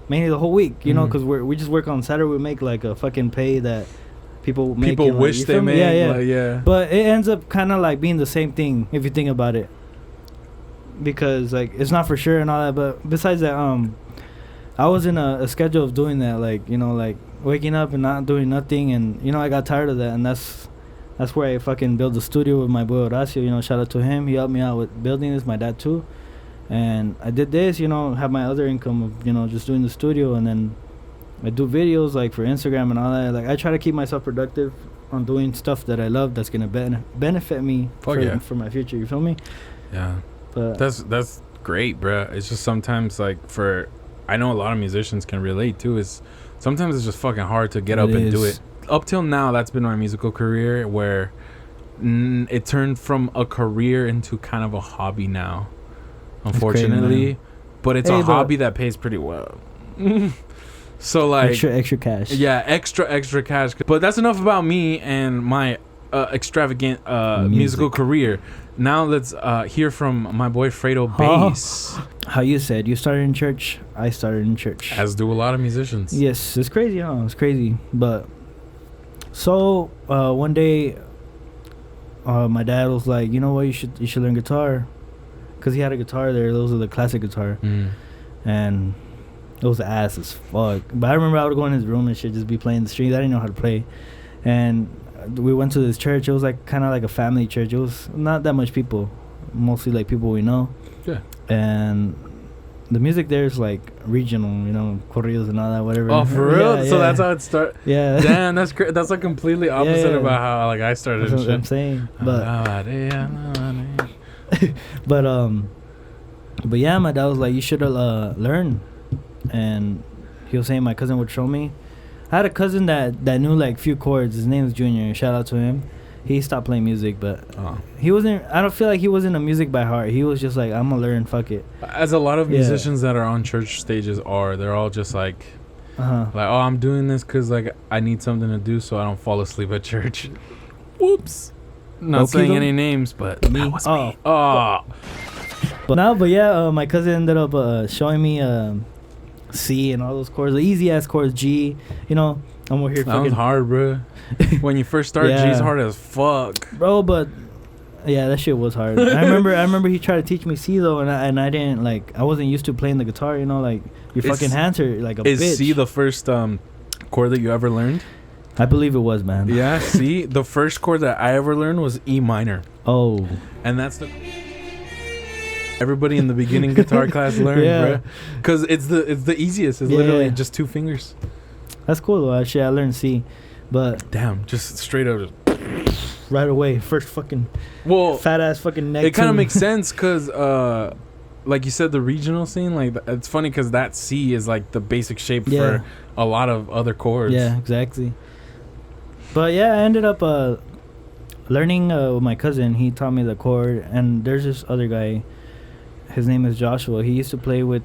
mainly the whole week, you know, because we just work on Saturday. We make like a fucking pay that people make. People wish they made. Yeah. But it ends up kind of like being the same thing if you think about it. Because like it's not for sure and all that, but besides that, I was in a schedule of doing that, like, you know, like waking up and not doing nothing, and you know I got tired of that, and that's where I fucking built the studio with my boy Horacio. You know, shout out to him. He helped me out with building this. My dad too, and I did this. You know, have my other income of, you know, just doing the studio, and then I do videos like for Instagram and all that. Like I try to keep myself productive on doing stuff that I love, that's gonna benefit me for my future. You feel me? Yeah. But that's great, bro. It's just sometimes like I know a lot of musicians can relate too. Is sometimes it's just fucking hard to get up and do it. Up till now, that's been my musical career where it turned from a career into kind of a hobby now, unfortunately. Crazy, but it's a hobby that pays pretty well. So like extra cash. Yeah, extra cash. But that's enough about me and my extravagant musical career. Now let's hear from my boy Fredo Bass. How you said you started in church, I started in church. As do a lot of musicians. Yes, it's crazy, huh? It's crazy. But so one day, my dad was like, you know what, you should learn guitar, because he had a guitar there. Those are the classic guitar, and it was ass as fuck. But I remember I would go in his room and shit, just be playing the strings. I didn't know how to play, and we went to this church. It was like kind of like a family church. It was not that much people, mostly like people we know. Yeah. And the music there is like regional, you know, corridos and all that, whatever. Oh, for real? So that's how it started. Yeah. Damn, that's great. That's like completely opposite about how like I started. That's what I'm saying. But yeah, my dad was like, you should learn, and he was saying my cousin would show me. I had a cousin that knew like few chords. His name was Junior. Shout out to him. He stopped playing music, but he wasn't. I don't feel like he wasn't a music by heart. He was just like, I'm gonna learn. Fuck it. As a lot of musicians that are on church stages they're all just like, like, oh, I'm doing this because like I need something to do so I don't fall asleep at church. Whoops. Not saying any names, but me. That was me. Oh. But yeah, my cousin ended up showing me C and all those chords, the easy ass chords, G. You know, I'm over here. That was hard, bro. When you first start, G's hard as fuck, bro. But yeah, that shit was hard. I remember he tried to teach me C though, and I didn't like. I wasn't used to playing the guitar. You know, like your fucking hands are like a bitch. Is C the first chord that you ever learned? I believe it was, man. Yeah, C. The first chord that I ever learned was E minor. Oh, and that's the. Everybody in the beginning guitar class learned, bro, because it's the easiest. It's literally just 2 fingers. That's cool though. Actually, I learned C, but damn, just straight up, right away, first fucking fat ass fucking neck. It kind of makes sense because, like you said, the regional scene. Like it's funny because that C is like the basic shape for a lot of other chords. Yeah, exactly. But yeah, I ended up learning with my cousin. He taught me the chord, and there's this other guy. His name is Joshua. He used to play with.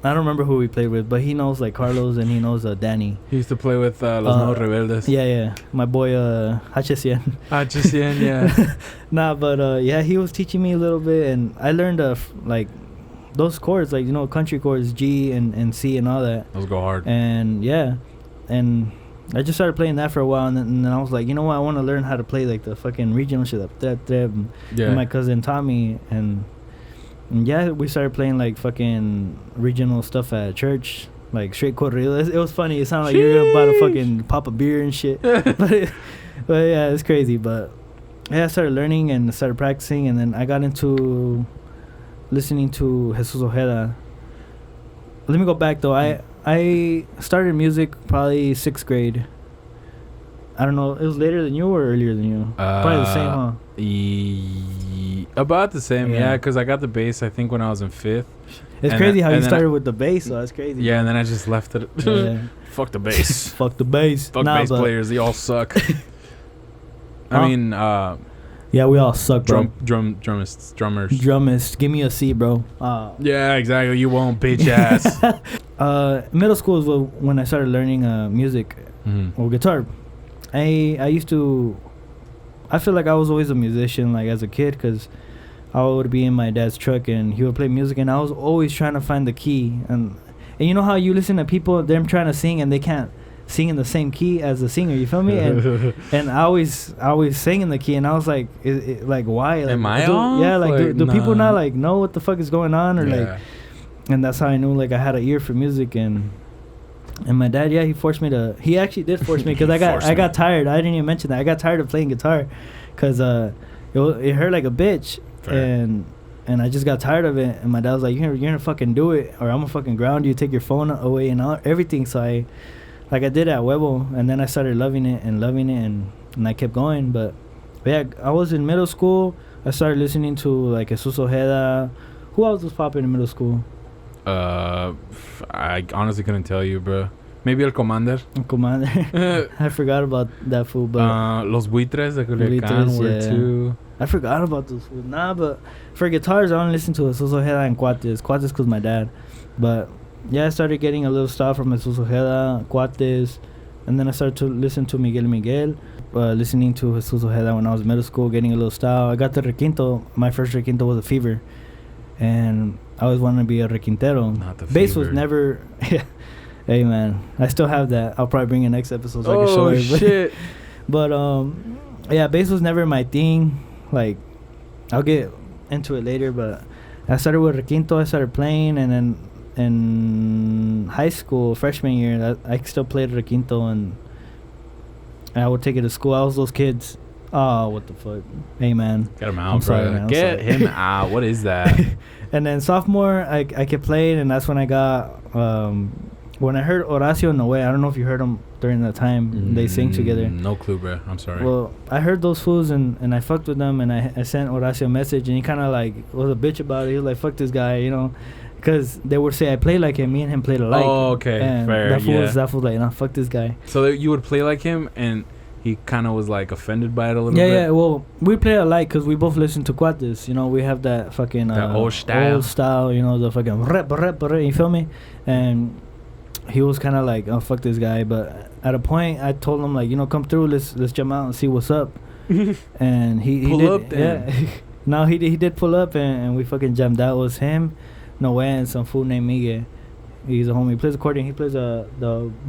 I don't remember who he played with, but he knows like Carlos and he knows Danny. He used to play with Los Nuevos Rebeldes. Yeah. My boy Hachesien. Hachesien, yeah. Nah, but yeah, he was teaching me a little bit, and I learned like those chords, like, you know, country chords, G and C and all that. Those go hard. And yeah, and I just started playing that for a while, and then I was like, you know what, I want to learn how to play like the fucking regional shit. And my cousin taught me, and yeah, we started playing like fucking regional stuff at church, like straight corrido. It was funny. It sounded like you're about to fucking pop a beer and shit. but yeah, it's crazy. But yeah, I started learning and started practicing, and then I got into listening to Jesus Ojeda. Let me go back though. I started music probably 6th grade. I don't know. It was later than you or earlier than you? Probably the same, huh? About the same, yeah. Because I got the bass, I think, when I was in 5th. It's crazy how you started with the bass, so that's crazy. Yeah, and then I just left it. Fuck the bass. Fuck the bass. Fuck bass players. They all suck. I mean, yeah, we all suck, bro. Drummers. Give me a C, bro. Yeah, exactly. You won't, bitch ass. Middle school is when I started learning music or guitar. I used to. I feel like I was always a musician, like as a kid, because I would be in my dad's truck and he would play music, and I was always trying to find the key. And you know how you listen to people, them trying to sing and they can't sing in the same key as the singer, you feel me? And I always sang in the key, and I was like, like why? Like, am I off? Yeah, like do people not like know what the fuck is going on, or like? And that's how I knew like I had an ear for music. And my dad, he forced me to. He actually did force me, because I got tired. I didn't even mention that. I got tired of playing guitar, because it hurt like a bitch. Fair. And I just got tired of it. And my dad was like, you're gonna fucking do it, or I'm gonna fucking ground you, take your phone away and everything. So I did at Huevo, and then I started loving it, and I kept going. But yeah, I was in middle school. I started listening to like Jesus Ojeda. Who else was popping in middle school? I honestly couldn't tell you, bro. Maybe El Commander. Commander. I forgot about that fool, but Los Buitres de Culiacán were too. I forgot about those fools. Nah, but for guitars, I only listen to Jesus Ojeda and Cuates. Cuates cause my dad. But yeah, I started getting a little stuff from Jesus Ojeda, Cuates, and then I started to listen to Miguel. Listening to Jesus Ojeda when I was in middle school, getting a little style. I got the requinto. My first requinto was a Fever, and I always wanted to be a requintero. Not the Bass Fever. was never. Hey man, I still have that. I'll probably bring it next episode so I can show you. Shit. But yeah, bass was never my thing. Like, I'll get into it later. But I started with requinto. I started playing, and then in high school, freshman year, I still played requinto, and I would take it to school. I was those kids. Oh, what the fuck? Hey man, Get him out, I'm bro. sorry, man. Get him out. What is that? And then sophomore, I kept playing, and that's when I got when I heard Horacio Noé. I don't know if you heard them during that time. They sing together. No clue, bro. I'm sorry. Well, I heard those fools, and I fucked with them, and I sent Horacio a message, and he kind of like was a bitch about it. He was like, fuck this guy, you know, because they would say I play like him. Me and him played alike. Oh, okay. And Fair. that fool was like, nah, fuck this guy. So you would play like him, and he kind of was like offended by it a little bit. Yeah. Well, we play alike because we both listen to Cuates. You know, we have that fucking that old style. You know, the fucking rep. You feel me? And he was kind of like, oh, fuck this guy. But at a point, I told him like, you know, come through. Let's jump out and see what's up. And he pull did, up then. Yeah. No, he did pull up, and we fucking jammed out. It was him, Noé, and some fool named Miguel. He's a homie. He plays accordion. He plays the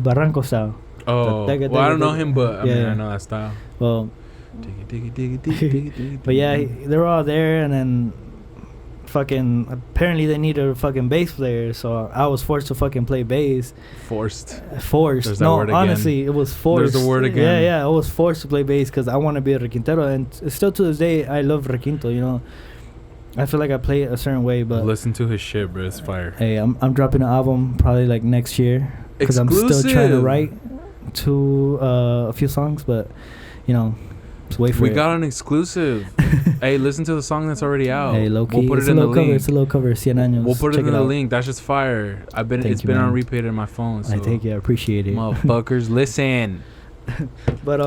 Barranco style. Oh, well, I don't know him, but I mean, I know that style. Well, Diggy. but yeah, they were all there, and then fucking apparently they needed a fucking bass player, so I was forced to fucking play bass. Forced. There's that word again. Honestly, it was forced. There's the word again. Yeah, I was forced to play bass because I want to be a requintero, and still to this day I love requinto. You know, I feel like I play it a certain way, but listen to his shit, bro. It's fire. Hey, I'm dropping an album probably like next year because I'm still trying to write to a few songs, but you know, just wait for it. We got an exclusive. Hey, listen to the song that's already out. Hey, low key. We'll put it in the link. It's a low cover. 100 años. We'll put it Check in the out. link. That's just fire. It's been on repeat in my phone. So I take it. I appreciate it. Motherfuckers, listen. But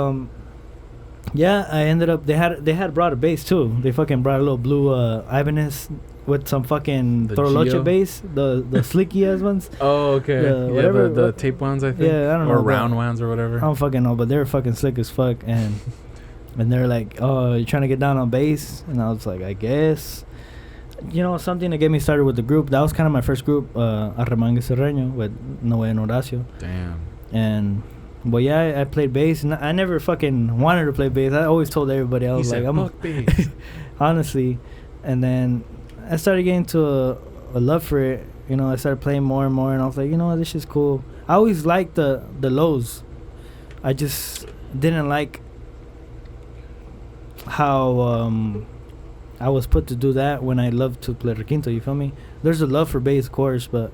yeah, I ended up. They had brought a bass too. They fucking brought a little blue Ibanez with some fucking Toro Loche bass, the slicky ass ones. Oh, okay. The tape ones, I think. Yeah, I don't know. Or round ones or whatever. I don't fucking know, but they were fucking slick as fuck, and they're like, "Oh, you're trying to get down on bass?" And I was like, "I guess." You know, something to get me started with the group. That was kind of my first group, Arremangue Serreño, with Noé and Horacio. Damn. And but yeah, I played bass, and I never fucking wanted to play bass. I always told everybody I was like, "I'm fuck bass." Honestly, and then I started getting to a love for it. You know, I started playing more and more, and I was like, you know what, this is cool. I always liked the lows. I just didn't like how I was put to do that when I loved to play requinto. You feel me? There's a love for bass, of course, but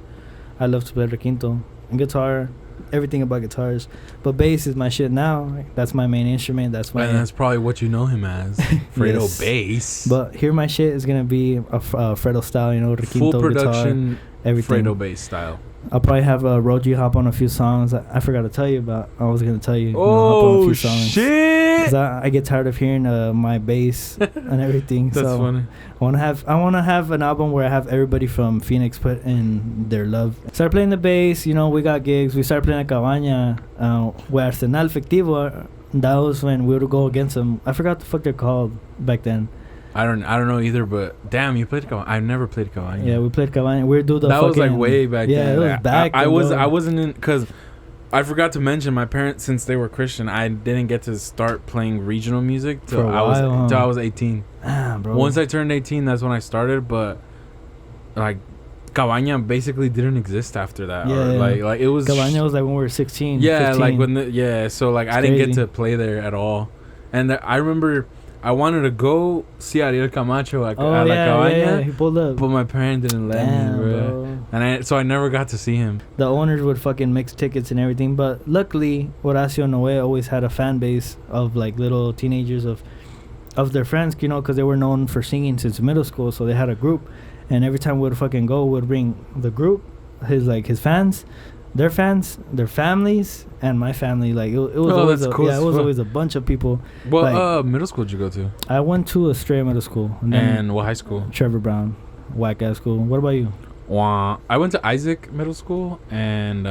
I love to play requinto and guitar. Everything about guitars, but bass is my shit now. That's my main instrument. That's that's probably what you know him as, Fredo yes. Bass. But here, my shit is gonna be a Fredo style, you know, requinto, full production, guitar, everything. Fredo bass style. I'll probably have Roji hop on a few songs. I forgot to tell you about. I was gonna tell you. Hop on a few songs. Shit! 'Cause I get tired of hearing my bass and everything. That's so funny. I wanna have an album where I have everybody from Phoenix put in their love. Start playing the bass. You know, we got gigs. We started playing at Cabaña, where Arsenal Efectivo. That was when we would go against them. I forgot the fuck they're called back then. I don't know either, but damn, you played Cabaña. I've never played Cabaña. Yeah, we played Cabaña. We do the that was like way back then. Yeah, it was back. I wasn't in, because I forgot to mention my parents, since they were Christian, I didn't get to start playing regional music till I was 18. Ah, bro. Once I turned 18, that's when I started, but like Cabaña basically didn't exist after that. Yeah, like it was Cabaña was like when we were 16. Yeah, 15. like when so like it's I didn't get to play there at all. And I remember I wanted to go see Ariel Camacho at La Cabaña. Yeah, he pulled up. But my parents didn't let me, bro. And I never got to see him. The owners would fucking mix tickets and everything. But luckily, Horacio Noé always had a fan base of like little teenagers of of their friends, you know, because they were known for singing since middle school, so they had a group, and every time we'd fucking go, we'd bring the group, his fans, their families, and my family. Like it was always cool. it was always a bunch of people. What like, middle school did you go to? I went to a straight middle school. And what high school? Trevor Brown, whack ass school. What about you? I went to Isaac Middle School and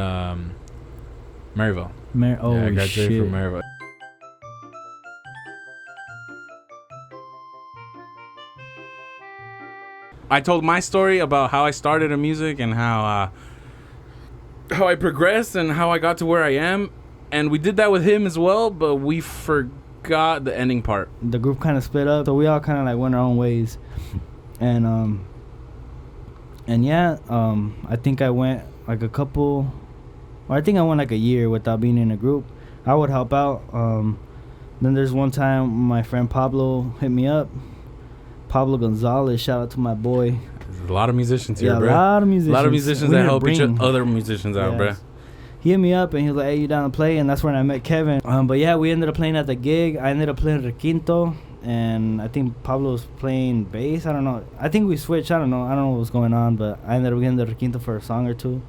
Maryville. I graduated shit. from Maryville. I told my story about how I started in music and how I progressed and how I got to where I am, and we did that with him as well, but we forgot the ending part. The group kind of split up, so we all kind of like went our own ways, and yeah, I think I went like like a year without being in a group. I would help out. Then there's one time my friend Pablo hit me up. Pablo Gonzalez, shout out to my boy. There's a lot of musicians here, bro. A lot of musicians that help other musicians out, bro. He hit me up and he was like, hey, you down to play? And that's when I met Kevin. But yeah, we ended up playing at the gig. I ended up playing Requinto, and I think Pablo was playing bass. I don't know. I think we switched. I don't know what was going on, but I ended up getting the Requinto for a song or two.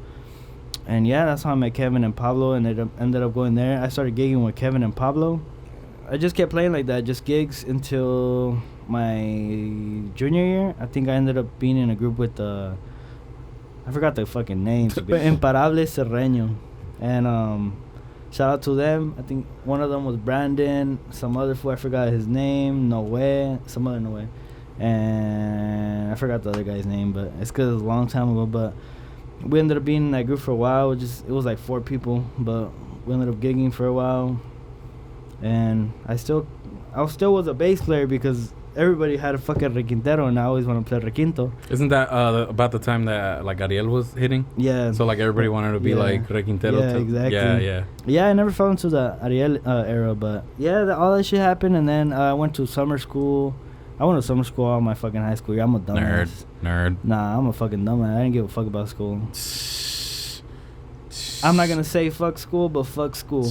And yeah, that's how I met Kevin and Pablo, and ended up going there. I started gigging with Kevin and Pablo. I just kept playing like that, just gigs until my junior year. I think I ended up being in a group with I forgot the fucking names. Imparable Serreño. And shout out to them. I think one of them was Brandon, some other fool, I forgot his name, some other Noe. And I forgot the other guy's name, but it's because it was a long time ago. But we ended up being in that group for a while. It was like 4 people, but we ended up gigging for a while. And I still was a bass player because everybody had a fucking requintero, and I always want to play requinto. Isn't that about the time that like Ariel was hitting? Yeah. So like everybody wanted to be like requintero. Yeah, exactly. Yeah. I never fell into the Ariel era, but yeah, all that shit happened, and then I went to summer school. I went to summer school all my fucking high school. I'm a dumbass. Nerd. Nah, I'm a fucking dumbass. I didn't give a fuck about school. I'm not gonna say fuck school, but fuck school.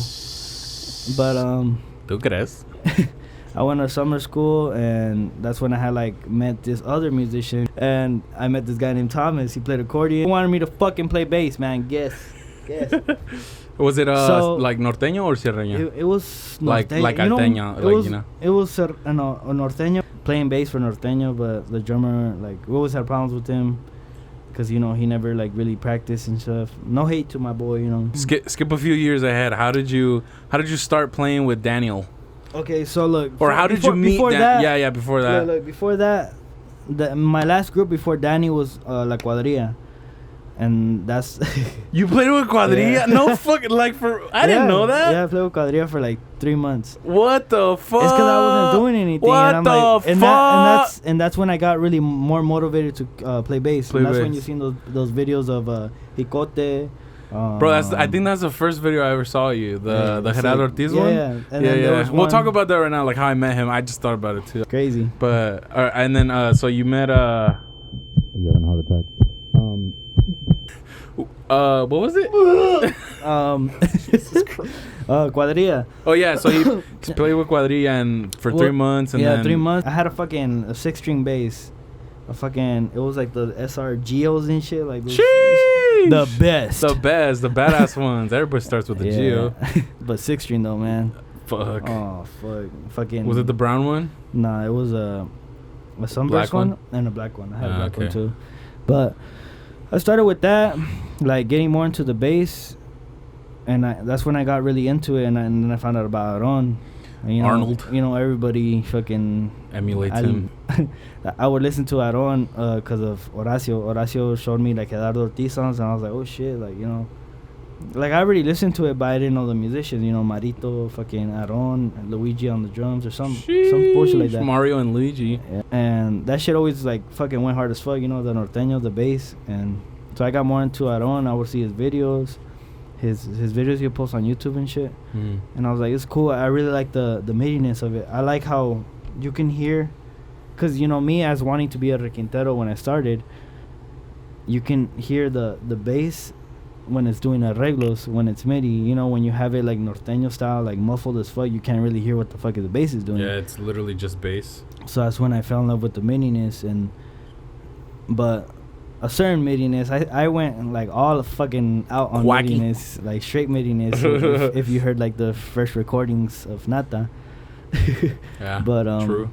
But ¿Tú crees? I went to summer school, and that's when I had like met this other musician, and I met this guy named Thomas. He played accordion. He wanted me to fucking play bass, man. Guess. Was it like norteño or sierreño? It was norteño. Like alteño, It was a norteño, playing bass for norteño, but the drummer, like, we always had problems with him because he never like really practiced and stuff. No hate to my boy, Skip a few years ahead. How did you start playing with Daniel? Okay, so look. Or how did you meet? Before that. Look, before that, my last group before Danny was La Cuadrilla. And that's you played with Cuadrilla? Yeah. No fucking I didn't know that. Yeah, I played with Cuadrilla for like 3 months. What the fuck? It's because I wasn't doing anything. What the fuck? And that's when I got really more motivated to play bass. That's when you seen those videos of Hicote. Bro, I think that's the first video I ever saw you. The Gerardo Ortiz one. Yeah. Yeah. We'll talk about that right now. Like how I met him. I just thought about it too. Crazy. But and then so you met You having a heart attack? What was it? Cuadrilla. Oh yeah, so he played with Cuadrilla and for 3 months, and then 3 months. I had a 6-string bass. It was like the SR Geos and shit, like those, the best, the badass ones. Everybody starts with the Geo, but 6-string though, man. Fuck. Oh fuck, fucking. Was it the brown one? Nah, it was a sunburst one and a black one. I had a black one too, but I started with that, like getting more into the bass, and that's when I got really into it, and then I found out about Aaron. And, Arnold. Everybody fucking emulates him. I would listen to Aaron because of Horacio. Horacio showed me like Gerardo Ortiz songs, and I was like, oh shit, like I already listened to it, but I didn't know the musicians. Marito, fucking Aaron, Luigi on the drums, or some bullshit like that. Mario and Luigi. Yeah. And that shit always like fucking went hard as fuck. The norteño, the bass, and so I got more into Aaron. I would see his videos. His videos he'll post on YouTube and shit. And I was like, it's cool. I really like the meatiness of it. I like how you can hear, because me as wanting to be a requintero when I started, you can hear the bass when it's doing arreglos, when it's MIDI, you know, when you have it like norteño style, like muffled as fuck, you can't really hear what the fuck the bass is doing. Yeah, it's literally just bass. So that's when I fell in love with the midiness, but a certain midiness, I went like all fucking out on Quacky. midiness, like straight midiness. if you heard like the first recordings of Nata. Yeah, but true.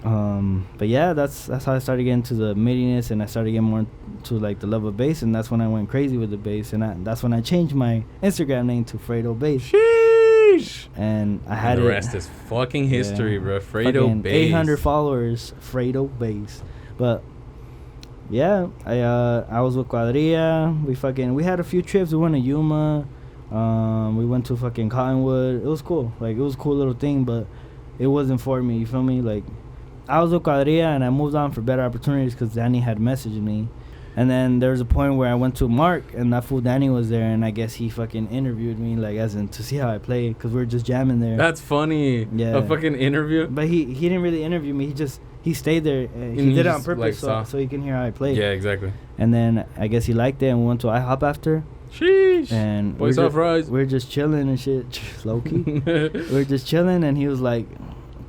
But yeah, that's how I started getting to the midiness, and I started getting more to like the love of bass, and that's when I went crazy with the bass, and that's when I changed my Instagram name to Fredo Bass. Sheesh. And I had the rest is fucking history, bro. Fredo Bass. 800 followers, Fredo Bass. But yeah, I was with Cuadrilla. We had a few trips. We went to Yuma. We went to fucking Cottonwood. It was cool. Like, it was a cool little thing, but it wasn't for me. You feel me? Like, I was with Cuadrilla, and I moved on for better opportunities because Danny had messaged me. And then there was a point where I went to Mark, and that fool Danny was there, and I guess he fucking interviewed me, like, as in to see how I play, because we were just jamming there. That's funny. Yeah. A fucking interview. But he didn't really interview me. He stayed there. He did it on purpose, like, so he can hear how I play. Yeah, exactly. And then I guess he liked it, and we went to IHOP after. Sheesh. And Boys off rise. We're just chilling and shit, low key. We're just chilling, and he was like,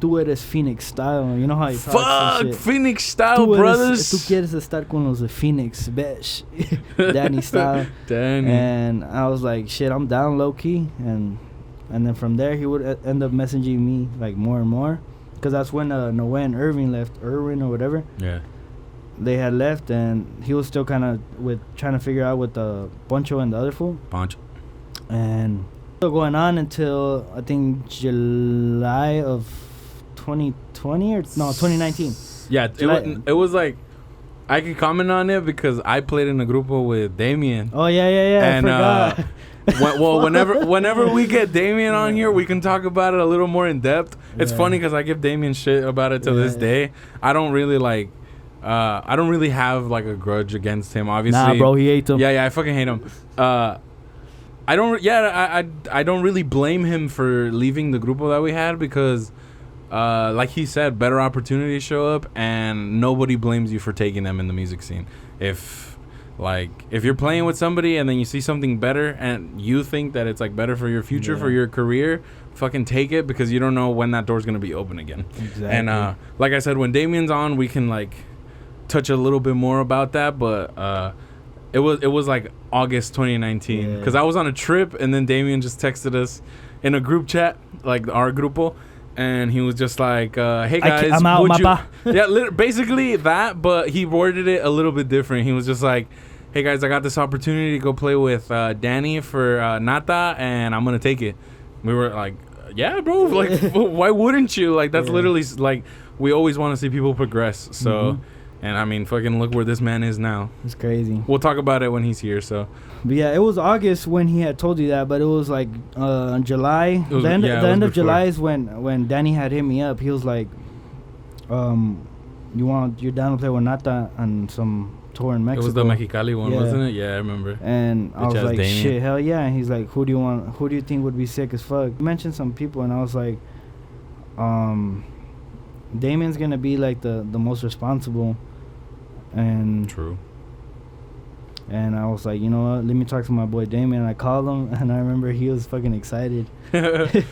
"Tú eres Phoenix style." You know how he talks and shit. Phoenix style, brothers. Tú quieres estar con los de Phoenix, bitch. Danny style. Danny. And I was like, shit, I'm down low key. And then from there, he would end up messaging me like more and more. Because that's when Noe and Irving left. Irwin or whatever. Yeah. They had left, and he was still kind of trying to figure out with the Poncho and the other fool. Poncho. And still going on until I think July of 2020 or no 2019. Yeah, it was like, I can comment on it because I played in a grupo with Damien. Oh yeah, and I forgot. whenever we get Damien on here, we can talk about it a little more in depth. It's funny because I give Damien shit about it to this day. I don't really like. I don't really have like a grudge against him. Obviously, nah, bro, he hates him. Yeah, I fucking hate him. I don't really blame him for leaving the grupo that we had because, like he said, better opportunities show up, and nobody blames you for taking them in the music scene. If you're playing with somebody and then you see something better and you think that it's like better for your future, for your career, fucking take it, because you don't know when that door's gonna be open again. Exactly. And like I said, when Damien's on, we can like touch a little bit more about that, but it was like August 2019 because I was on a trip, and then Damien just texted us in a group chat, like our grupo, and he was just like, hey guys, I'm out, mapa. Yeah, basically that, but he worded it a little bit different. He was just like, hey guys, I got this opportunity to go play with Danny for Nata, and I'm gonna take it. We were like, yeah, bro, like why wouldn't you? Like, that's literally like, we always want to see people progress. So and I mean, fucking look where this man is now. It's crazy. We'll talk about it when he's here. So, but yeah, it was August when he had told you that, but it was like July. The end of July is when Danny had hit me up. He was like, you're down to play with Nata on some tour in Mexico. It was the Mexicali one, wasn't it? Yeah, I remember. And I was like, Damien. Shit, hell yeah. And he's like, who do you think would be sick as fuck? You mentioned some people, and I was like, Damien's gonna be like the most responsible. And true. And I was like, you know what? Let me talk to my boy Damien. And I called him, and I remember he was fucking excited. I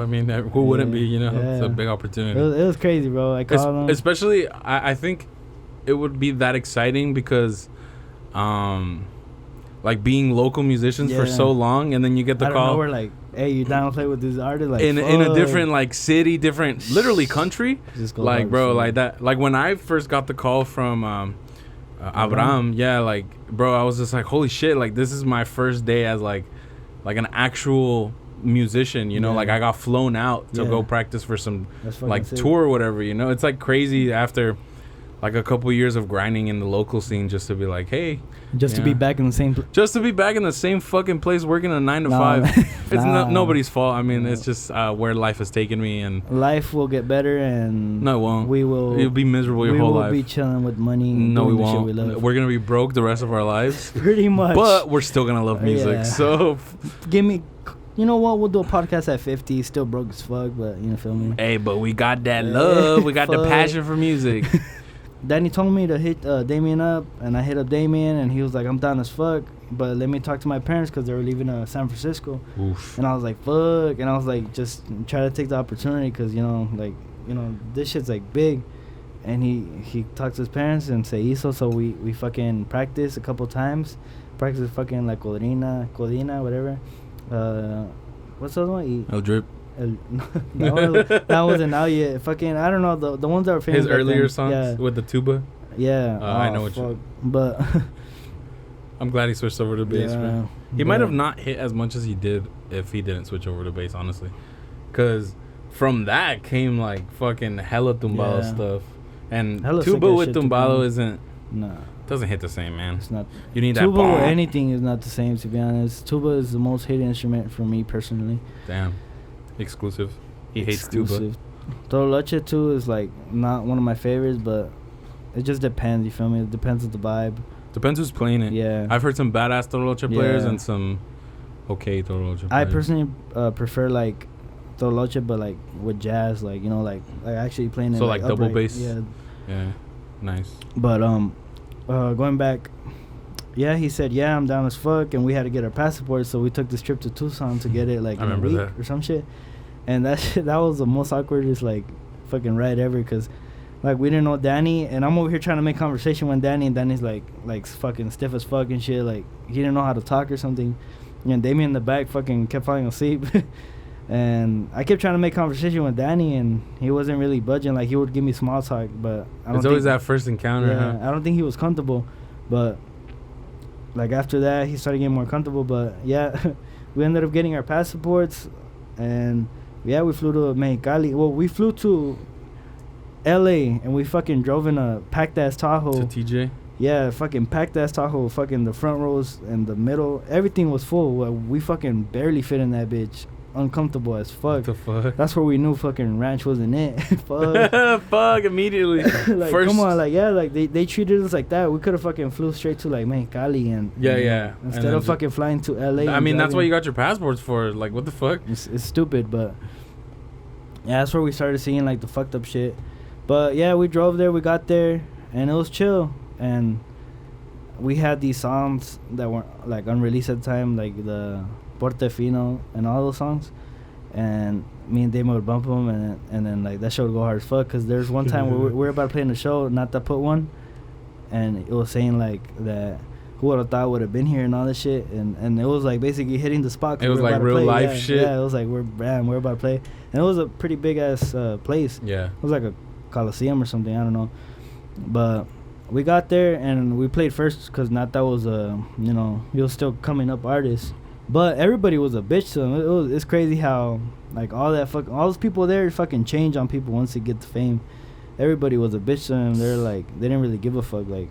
mean, who wouldn't be? You know, it's a big opportunity. It was crazy, bro. I called him. Especially, I think it would be that exciting because, like being local musicians for so long, and then you get the call. We're like, hey, you down to play with this artist? Like, in a different like city, different literally country. Like, bro, like that. Like when I first got the call from Abraham, like, bro, I was just like, holy shit, like this is my first day as like an actual musician, you know, like I got flown out to go practice for some like sick tour or whatever, you know. It's like crazy after like a couple years of grinding in the local scene just to be like, hey, to be back in the same just to be back in the same fucking place working a 9 to 5. It's nobody's fault. I mean, it's just where life has taken me, and life will get better, and no, it won't. You'll be miserable your whole life. We will be chilling with money. No, we won't. We're gonna be broke the rest of our lives. Pretty much. But we're still gonna love music. So give me. You know what? We'll do a podcast at 50. Still broke as fuck, but you know, feel me? Hey, but we got that love. We got the passion for music. Danny told me to hit Damien up, and I hit up Damien, and he was like, I'm down as fuck. but let me talk to my parents because they were leaving San Francisco. Oof. And I was like, fuck. And I was like, just try to take the opportunity because, this shit's like big. And he talked to his parents and se hizo, so we fucking practiced a couple times. Practiced fucking like Codina, whatever. What's the other one? El Drip. That wasn't out yet. Fucking, I don't know, the ones that were famous. His earlier songs with the tuba. Yeah. I know what you. But I'm glad he switched over to bass, yeah, man. He might have not hit as much as he did if he didn't switch over to bass, honestly. Because from that came like fucking hella tumbado stuff. And hella tuba with tumbado doesn't hit the same, man. It's not. You need tuba that bomb. Tuba or anything is not the same, to be honest. Tuba is the most hated instrument for me personally. Damn. Exclusive. He hates tuba. Tololoche too is like not one of my favorites, but it just depends, you feel me? It depends on the vibe. Depends who's playing it. Yeah. I've heard some badass Tololoche players and some okay Tololoche players. I personally prefer like Tololoche, but like with jazz, like, like actually playing it. So like double upright. bass. Yeah. Yeah. Nice. But going back, he said, I'm down as fuck, and we had to get our passports, so we took this trip to Tucson to get it like in a week or some shit. And that was the most awkwardest like fucking ride ever, because like we didn't know Danny, and I'm over here trying to make conversation with Danny, and Danny's like fucking stiff as fuck and shit, like he didn't know how to talk or something. And Damien in the back fucking kept falling asleep. And I kept trying to make conversation with Danny, and he wasn't really budging. Like, he would give me small talk, but I don't. It's always that first encounter, huh? I don't think he was comfortable, but like after that, he started getting more comfortable. But yeah, we ended up getting our passports, and we flew to Mexicali. Well, we flew to L.A. and we fucking drove in a packed ass Tahoe. To TJ. Yeah, fucking packed ass Tahoe. Fucking the front rows and the middle, everything was full. We fucking barely fit in that bitch. Uncomfortable as fuck. What the fuck? That's where we knew fucking ranch wasn't it. Fuck. Fuck, immediately. Like, first, come on, like, like they treated us like that. We could have fucking flew straight to like Mexicali and instead of fucking flying to LA. I mean, that's what you got your passports for. Like, what the fuck? It's stupid, but yeah, that's where we started seeing like the fucked up shit. But yeah, we drove there, we got there, and it was chill. And we had these songs that weren't like unreleased at the time, like the Portofino and all those songs, and me and Damon would bump them, and then like that show would go hard as fuck, because there's one time where we were about to play in the show, not to put one, and it was saying like that who would have thought would have been here and all this shit, and it was like basically hitting the spot. It was like real life shit. Yeah, it was like we're about to play, and it was a pretty big ass place. Yeah, it was like a Coliseum or something, I don't know, but we got there and we played first because Nata was he was still coming up artist. But everybody was a bitch to him. It's crazy how like all those people there fucking change on people once they get the fame. Everybody was a bitch to him. They're like, they didn't really give a fuck. Like,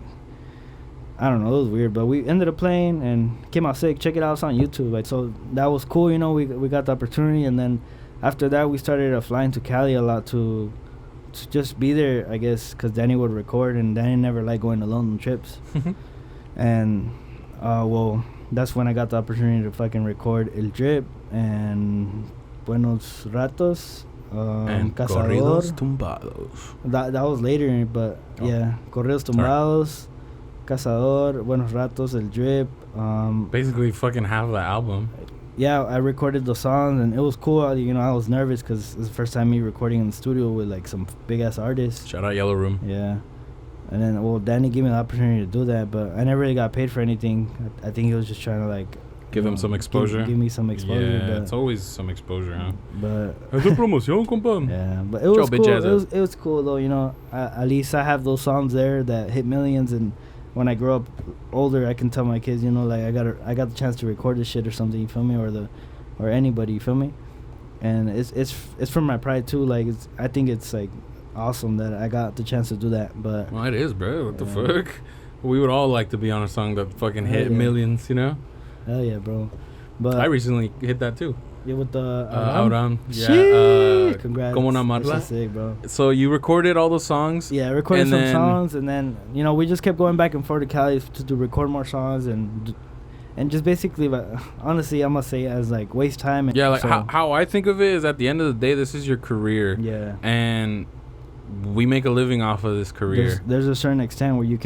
I don't know, it was weird. But we ended up playing and came out sick. Check it out, it's on YouTube. Like, so that was cool. We got the opportunity, and then after that we started flying to Cali a lot to just be there, I guess, because Danny would record, and Danny never liked going alone on trips. And that's when I got the opportunity to fucking record El Drip and Buenos Ratos, and Cazador. Corridos Tumbados. That was later, but yeah, Corridos Tumbados, Cazador, Buenos Ratos, El Drip. Basically, fucking half the album. Yeah, I recorded the songs, and it was cool. I was nervous because it's the first time me recording in the studio with like some big ass artists. Shout out Yellow Room. Yeah. And then, Danny gave me the opportunity to do that, but I never really got paid for anything. I think he was just trying to, like... Give him some exposure? Give me some exposure. Yeah, but it's always some exposure, huh? But... Es una promoción, compa. Yeah, but it was cool. It was cool, though, at least I have those songs there that hit millions, and when I grow up older, I can tell my kids, like, I got the chance to record this shit or something, you feel me? Or anybody, you feel me? And it's from my pride, too. Like, I think it's, like... awesome that I got the chance to do that, but well, it is, bro. What the fuck? We would all like to be on a song that fucking hit millions, Hell yeah, bro. But I recently hit that too. Yeah, with the Auran. Yeah. Congrats. Como no amarla. That's sick, bro. So you recorded all those songs? Yeah, I recorded some songs, and then we just kept going back and forth to Cali to record more songs and just basically, honestly, I must say, as like waste time. Yeah, like how I think of it is, at the end of the day, this is your career. Yeah. And we make a living off of this career. There's a certain extent where you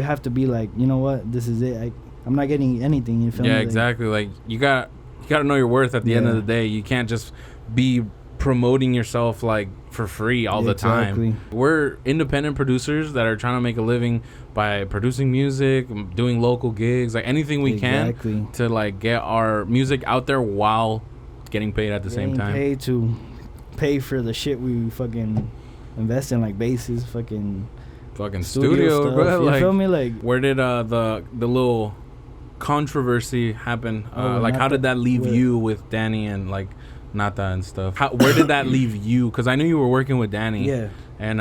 have to be like, you know what, this is it. I'm not getting anything. You feel me? Yeah, Like, exactly. Like you got to know your worth at the end of the day. You can't just be promoting yourself like for free all the time. We're independent producers that are trying to make a living by producing music, doing local gigs, like anything we can to like get our music out there while getting paid at the same time. Paid to pay for the shit we fucking invest in, like basses, fucking studio stuff, bro. You like, feel me? Like, where did the little controversy happen? Like, how did that leave you with Danny and like Nata and stuff? Where did that leave you? Because I knew you were working with Danny. Yeah. And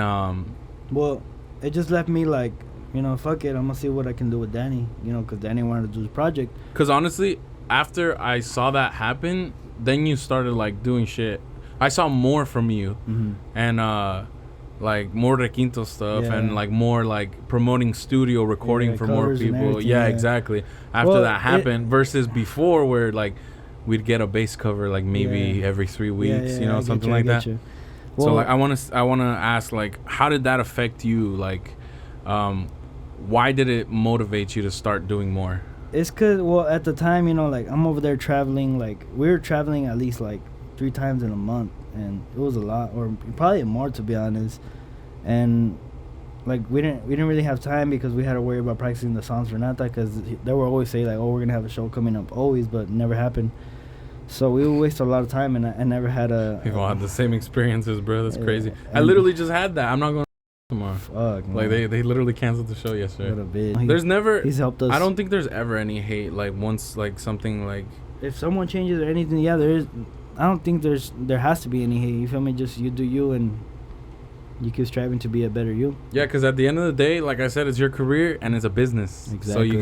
well, it just left me like, you know, fuck it, I'm gonna see what I can do with Danny. You know, because Danny wanted to do the project. Because honestly, after I saw that happen, then you started like doing shit. I saw more from you, and like more Requinto stuff, and like more like promoting studio recording for more people. Yeah, exactly. After that happened, versus before where like we'd get a bass cover like maybe every 3 weeks, you know, something like that. Well, so like I want to ask, like, how did that affect you? Like, why did it motivate you to start doing more? It's cause, well, at the time, you know, like I'm over there traveling. Like we were traveling at least like 3 times in a month, and it was a lot, or probably more, to be honest. And like we didn't really have time because we had to worry about practicing the songs for Nata, because they would always say like, oh, we're gonna have a show coming up, always, but it never happened. So we would waste a lot of time, and I never had people had the same experiences, bro. That's crazy. I literally just had that. I'm not going tomorrow. Fuck, like they literally canceled the show yesterday. What a bitch. There's never. He's helped us. I don't think there's ever any hate. Like once like something like. If someone changes or anything, yeah, there is. I don't think there has to be any hate. You feel me? Just you do you, and you keep striving to be a better you. Yeah, because at the end of the day, like I said, it's your career and it's a business. Exactly. So you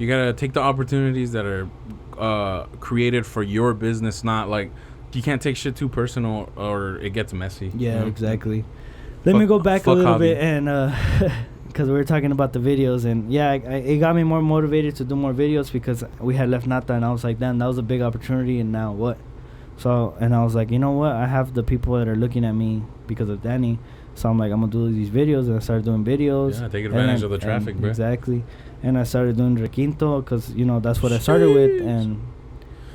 gotta take the opportunities that are created for your business. Not like you can't take shit too personal or it gets messy. Yeah, you know? Exactly. Let me go back a little bit, and because we were talking about the videos, and yeah, it got me more motivated to do more videos because we had left Nata, and I was like, damn, that was a big opportunity, and now what? So, and I was like, you know what? I have the people that are looking at me because of Danny. So I'm like, I'm going to do these videos. And I started doing videos. Yeah, take advantage of the traffic, bro. Exactly. And I started doing Requinto because, you know, that's what I started with. And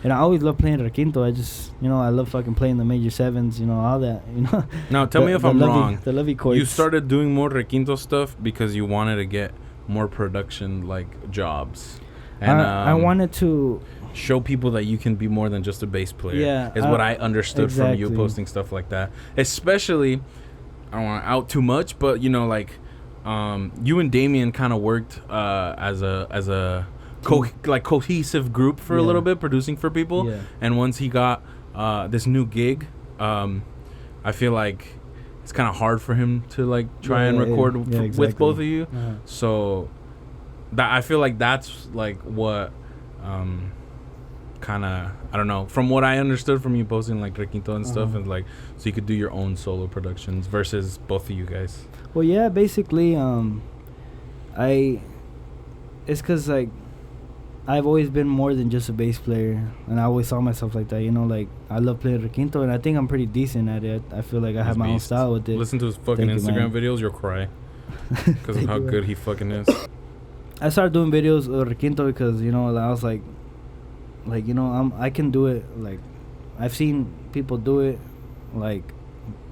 I always love playing Requinto. I just, you know, I love fucking playing the major sevens, you know, all that, you know. Now, tell me if I'm wrong. The lovey chords. You started doing more Requinto stuff because you wanted to get more production, like, jobs. And I wanted to show people that you can be more than just a bass player. Yeah, is what I understood from you posting stuff like that. Especially, I don't want to out too much, but you know, like, you and Damien kind of worked as a cohesive group for a little bit, producing for people. Yeah. And once he got this new gig, I feel like it's kind of hard for him to like try and record with both of you. So that I feel like that's like what. Kind of, I don't know, from what I understood from you posting like Requinto and stuff, and like so you could do your own solo productions versus both of you guys. Well, yeah, basically it's because like I've always been more than just a bass player, and I always saw myself like that, you know, like I love playing Requinto, and I think I'm pretty decent at it. I feel like I have my own style with it. Listen to his fucking Instagram videos, you'll cry because of how good he fucking is. I started doing videos of Requinto because, you know, I was like, you know, I can do it. Like, I've seen people do it, like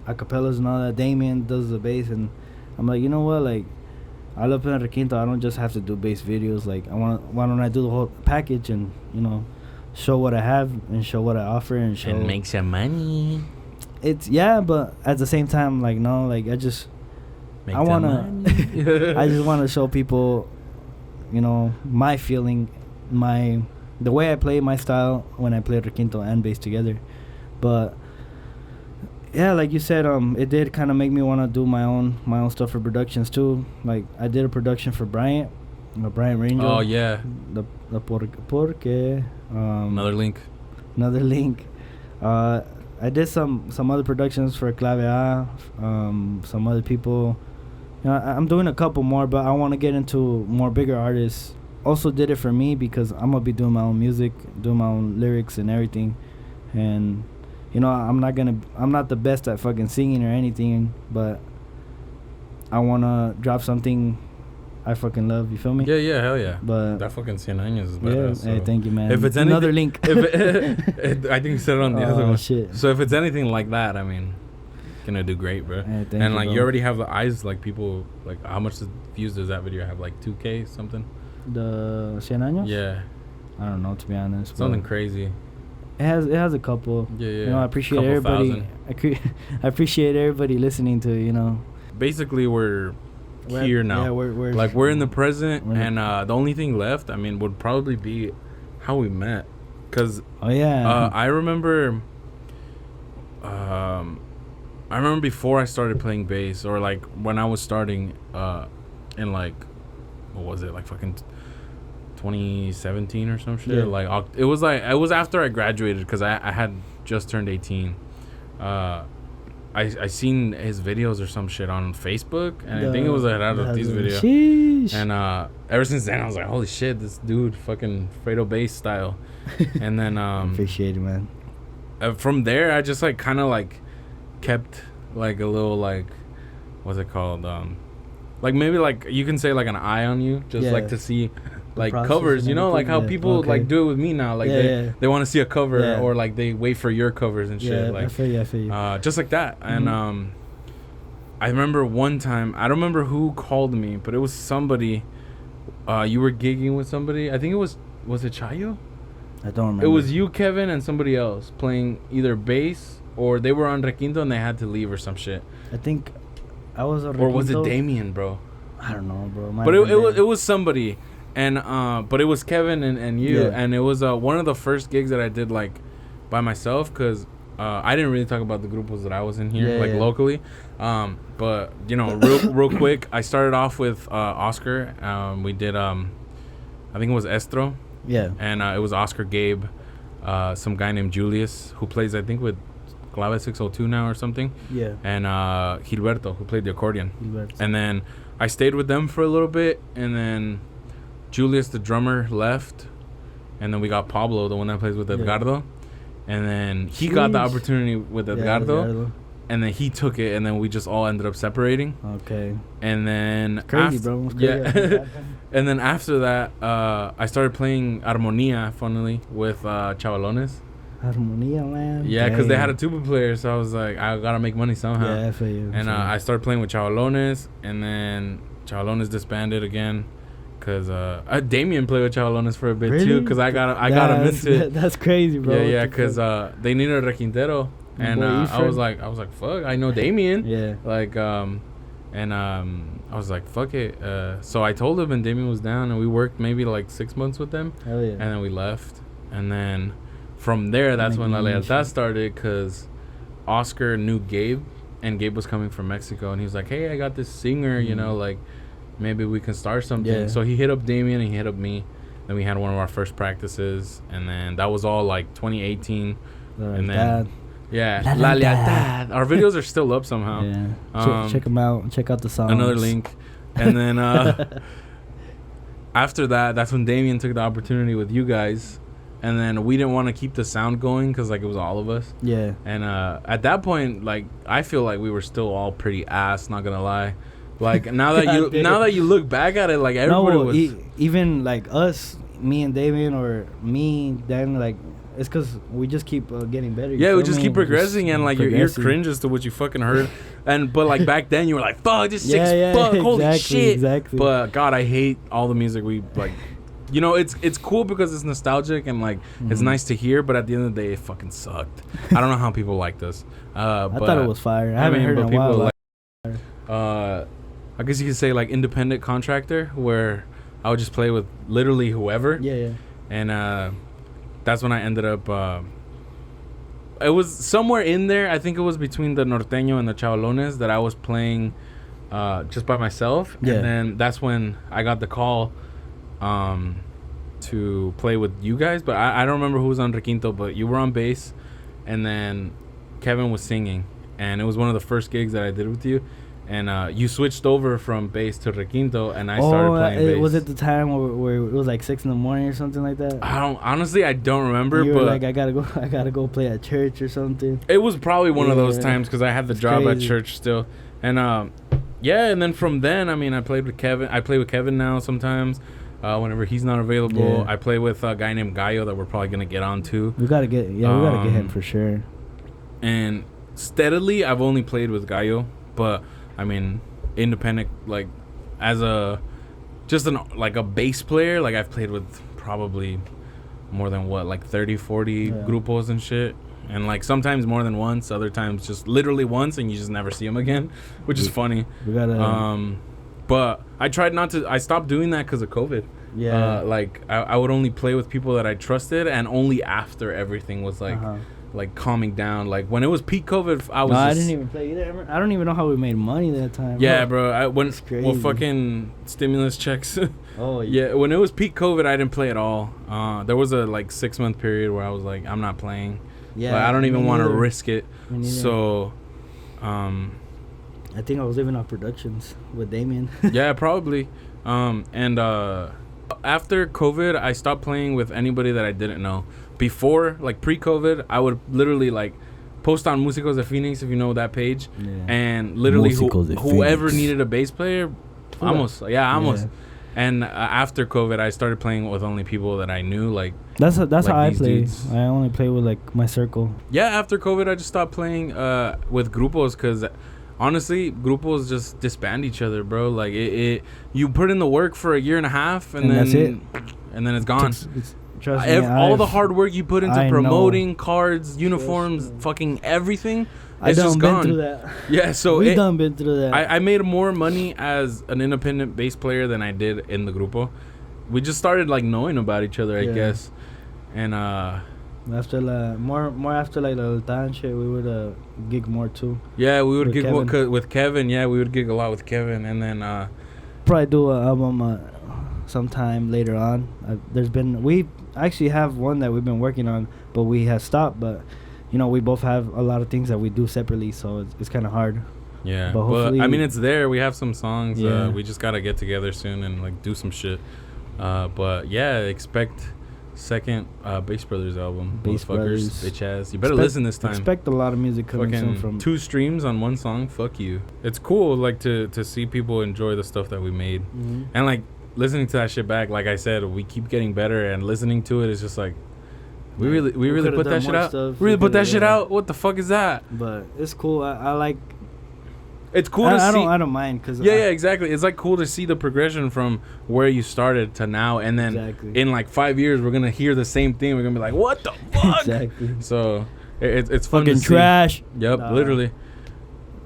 acapellas and all that. Damien does the bass, and I'm like, you know what? Like, I love playing Requinto. I don't just have to do bass videos. Like, why don't I do the whole package and, you know, show what I have and show what I offer and show and make some money. It's but at the same time, like, no, like I just I just wanna show people, you know, my feeling, the way I play, my style when I play Requinto and bass together. But yeah, like you said, it did kind of make me want to do my own stuff for productions too. Like I did a production for Bryant Ranger. Oh yeah, the porque. Another link. I did some other productions for Clave A, some other people. You know, I'm doing a couple more, but I want to get into more bigger artists. Also did it for me because I'm gonna be doing my own music, doing my own lyrics and everything, and you know I'm not the best at fucking singing or anything, but I wanna drop something I fucking love. You feel me? Yeah, hell yeah. But that fucking 100 años is yeah, better. So. hey, thank you, man. If it's another link. I think you said it on the other one. Shit. So if it's anything like that, I mean, gonna do great, bro. Hey, and like you already have the eyes, like people, like how much views does that video have? Like 2K something? The 100 años? Yeah. I don't know, to be honest. Something crazy. It has a couple. Yeah. You know, I appreciate everybody. I appreciate everybody listening to, you know. Basically, we're here now. Yeah, we're in the present, and the only thing left, I mean, would probably be how we met. Cause I remember before I started playing bass, or like when I was starting in like, what was it, like fucking 2017 or some shit. Yeah. Like it was after I graduated, because I had just turned 18. I seen his videos or some shit on Facebook, and I think it was a Gerardo Ortiz video. Sheesh. And ever since then, I was like, holy shit, this dude, fucking Fredo bass style. And then appreciate it, man. From there, I just like kind of like kept like a little like, what's it called? Like maybe like you can say like an eye on you, just like to see like covers, you know, like how people like do it with me now, like they want to see a cover, or like they wait for your covers and shit. Like I feel you. just like that. And I remember one time, I don't remember who called me, but it was somebody. You were gigging with somebody. I think it was it Chayo? I don't remember. It was you, Kevin, and somebody else playing either bass, or they were on Requinto and they had to leave or some shit. I think I was on Requinto. Or was it Damien, bro? I don't know, bro. But it was somebody. And but it was Kevin and you, and it was one of the first gigs that I did like by myself, because I didn't really talk about the grupos that I was in here locally, but you know, real quick, I started off with Oscar. We did I think it was Estro, and it was Oscar, Gabe, some guy named Julius who plays, I think, with Clave 602 now or something, and Gilberto, who played the accordion. And then I stayed with them for a little bit, and then Julius, the drummer, left, and then we got Pablo, the one that plays with Edgardo, and then he got the opportunity with Edgardo, and then he took it, and then we just all ended up separating. Okay. And then crazy, bro. Crazy. And then after that, I started playing Armonía, funnily, with Chavalones. Armonía, man. Yeah, because they had a tuba player, so I was like, I gotta make money somehow. Yeah, I feel you. And I started playing with Chavalones, and then Chavalones disbanded again. Cause Damien played with Chavalones for a bit too, cause I got him into it. That's crazy, bro. Yeah, cause they needed a requintero, and I was like, fuck, I know Damien. Yeah. Like I was like, fuck it. So I told him, and Damien was down, and we worked maybe like 6 months with them. Hell yeah. And then we left, and then from there, that's when La Lealtad started, cause Oscar knew Gabe, and Gabe was coming from Mexico, and he was like, hey, I got this singer, you know, like, maybe we can start something. Yeah. So he hit up Damien and he hit up me. Then we had one of our first practices, and then that was all like 2018. And then La Lealtad. Our videos are still up somehow. Yeah. Check them out. Check out the songs. Another link. And then after that, that's when Damien took the opportunity with you guys. And then we didn't want to keep the sound going, because like it was all of us. Yeah. And at that point, like I feel like we were still all pretty ass, not gonna lie. Like now that you look back at it, like everybody was even like us, me and Damien, or me, then like it's because we just keep getting better. Yeah, we just keep progressing, and like your ear cringes to what you fucking heard. But like back then you were like, fuck, this shit's fuck, holy shit. Exactly. But God, I hate all the music we like. You know, it's cool because it's nostalgic and like it's nice to hear, but at the end of the day, it fucking sucked. I don't know how people liked us. I thought it was fire. I haven't heard it in a while. I guess you could say like independent contractor, where I would just play with literally whoever. Yeah. And that's when I ended up. It was somewhere in there. I think it was between the Norteño and the Chavalones that I was playing just by myself. Yeah. And then that's when I got the call to play with you guys. But I don't remember who was on Requinto, but you were on bass. And then Kevin was singing. And it was one of the first gigs that I did with you. And you switched over from bass to Requinto, and I started playing bass. Was it the time where it was like 6 a.m. or something like that? I don't remember. You were but like, I gotta go play at church or something. It was probably one of those times, because I had the job at church still. And yeah, and then from then, I mean, I played with Kevin. I play with Kevin now sometimes. Whenever he's not available, I play with a guy named Gallo that we're probably gonna get on to. We gotta get him for sure. And steadily, I've only played with Gallo, but I mean, independent, like as a bass player, like I've played with probably more than 30, 40 grupos and shit. And like sometimes more than once, other times just literally once, and you just never see them again, which is funny. We gotta. But I tried not to. I stopped doing that because of COVID. Yeah. Like I would only play with people that I trusted, and only after everything was like calming down. Like when it was peak COVID, I didn't even play either. I don't even know how we made money that time. Yeah, bro. When fucking stimulus checks. Oh yeah. When it was peak COVID, I didn't play at all. There was a 6-month period where I was like, I'm not playing. Yeah. Like, I don't even want to risk it. So, I think I was living off productions with Damien. Yeah, probably. And after COVID, I stopped playing with anybody that I didn't know. Before, like pre-COVID, I would literally like post on Músicos de Phoenix, if you know that page, and literally whoever needed a bass player, almost. And after COVID, I started playing with only people that I knew. Like that's how I play. Dudes. I only play with like my circle. Yeah, after COVID, I just stopped playing with grupos because honestly, grupos just disband each other, bro. Like you put in the work for a year and a half, and then that's it. And then it's gone. Trust me, all the hard work you put into promoting cards, uniforms, fucking everything. It's just gone. Been through that. Yeah, so we done been through that. I made more money as an independent bass player than I did in the grupo. We just started like knowing about each other, I guess, and after more after like the Tan shit, we would gig more too. Yeah, we would gig with Kevin. Yeah, we would gig a lot with Kevin, and then probably do an album sometime later on. We actually have one that we've been working on, but we have stopped. But you know, we both have a lot of things that we do separately, so it's kind of hard. Yeah, but hopefully, I mean, it's there. We have some songs. Yeah. We just gotta get together soon and like do some shit. But yeah, expect second Bass Brothers album. Bass Brothers, bitch ass. You better listen this time. Expect a lot of music coming soon from 2 streams on 1 song. Fuck you. It's cool like to see people enjoy the stuff that we made, and like listening to that shit back. Like I said, we keep getting better, and listening to it is just like we really put that shit out. We really put that shit out. What the fuck is that? But it's cool. I like. It's cool to see. I don't mind because yeah, exactly. It's like cool to see the progression from where you started to now, and then in like 5 years we're gonna hear the same thing. We're gonna be like, what the fuck? Exactly. So it's fun fucking to see. Trash. Yep, literally.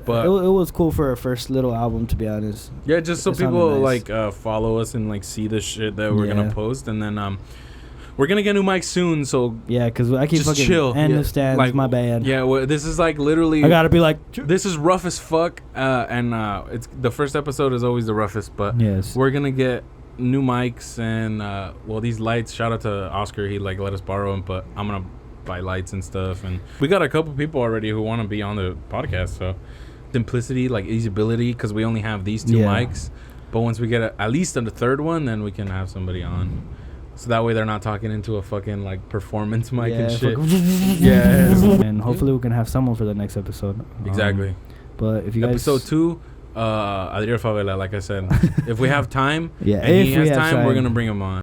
But it was cool for our first little album, to be honest. Yeah, just so people nice. Like follow us and like see the shit that we're gonna post, and then we're gonna get new mics soon, so yeah, because I keep just fucking chill. And new stands, like, my bad. Yeah, well, this is like literally. I gotta be like. This is rough as fuck, and it's the first episode is always the roughest, but yes, we're gonna get new mics and well, these lights. Shout out to Oscar, he like let us borrow them, but I'm gonna buy lights and stuff, and we got a couple people already who want to be on the podcast. So simplicity, like easyability, because we only have these 2 mics, but once we get at least on the 3rd one, then we can have somebody on. So that way they're not talking into a fucking like performance mic and shit. Yeah. And hopefully we can have someone for the next episode. Exactly. But if you guys episode 2, Adriel Favela, like I said, if we have time, and he has time, we're gonna bring him on.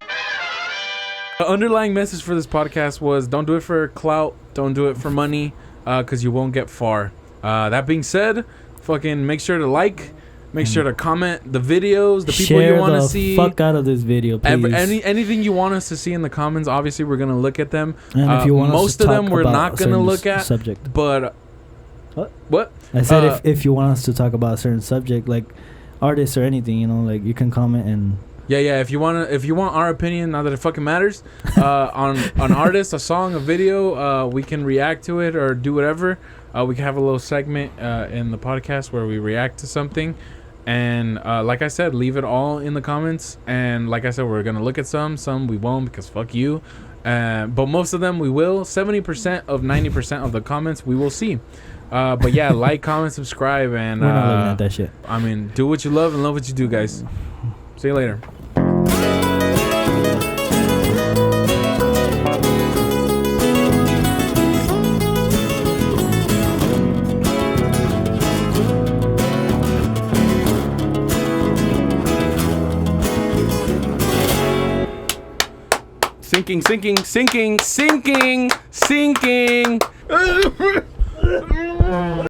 The underlying message for this podcast was: don't do it for clout, don't do it for money, because you won't get far. That being said, fucking make sure to like. Make sure to comment the videos, the people you want to see. Fuck out of this video, please. Anything you want us to see in the comments, obviously we're gonna look at them. And if you want most us to of them we're not gonna look at. Subject. But what? I said if you want us to talk about a certain subject, like artists or anything, you know, like you can comment and. Yeah. If you want our opinion, not that it fucking matters, on an artist, a song, a video, we can react to it or do whatever. We can have a little segment in the podcast where we react to something. And like I said, leave it all in the comments. And like I said, we're going to look at some we won't because fuck you. But most of them we will. 70% of 90% of the comments we will see. But yeah, like, comment, subscribe. And we're not looking at that shit. I mean, do what you love and love what you do, guys. See you later. Sinking, sinking, sinking, sinking, sinking.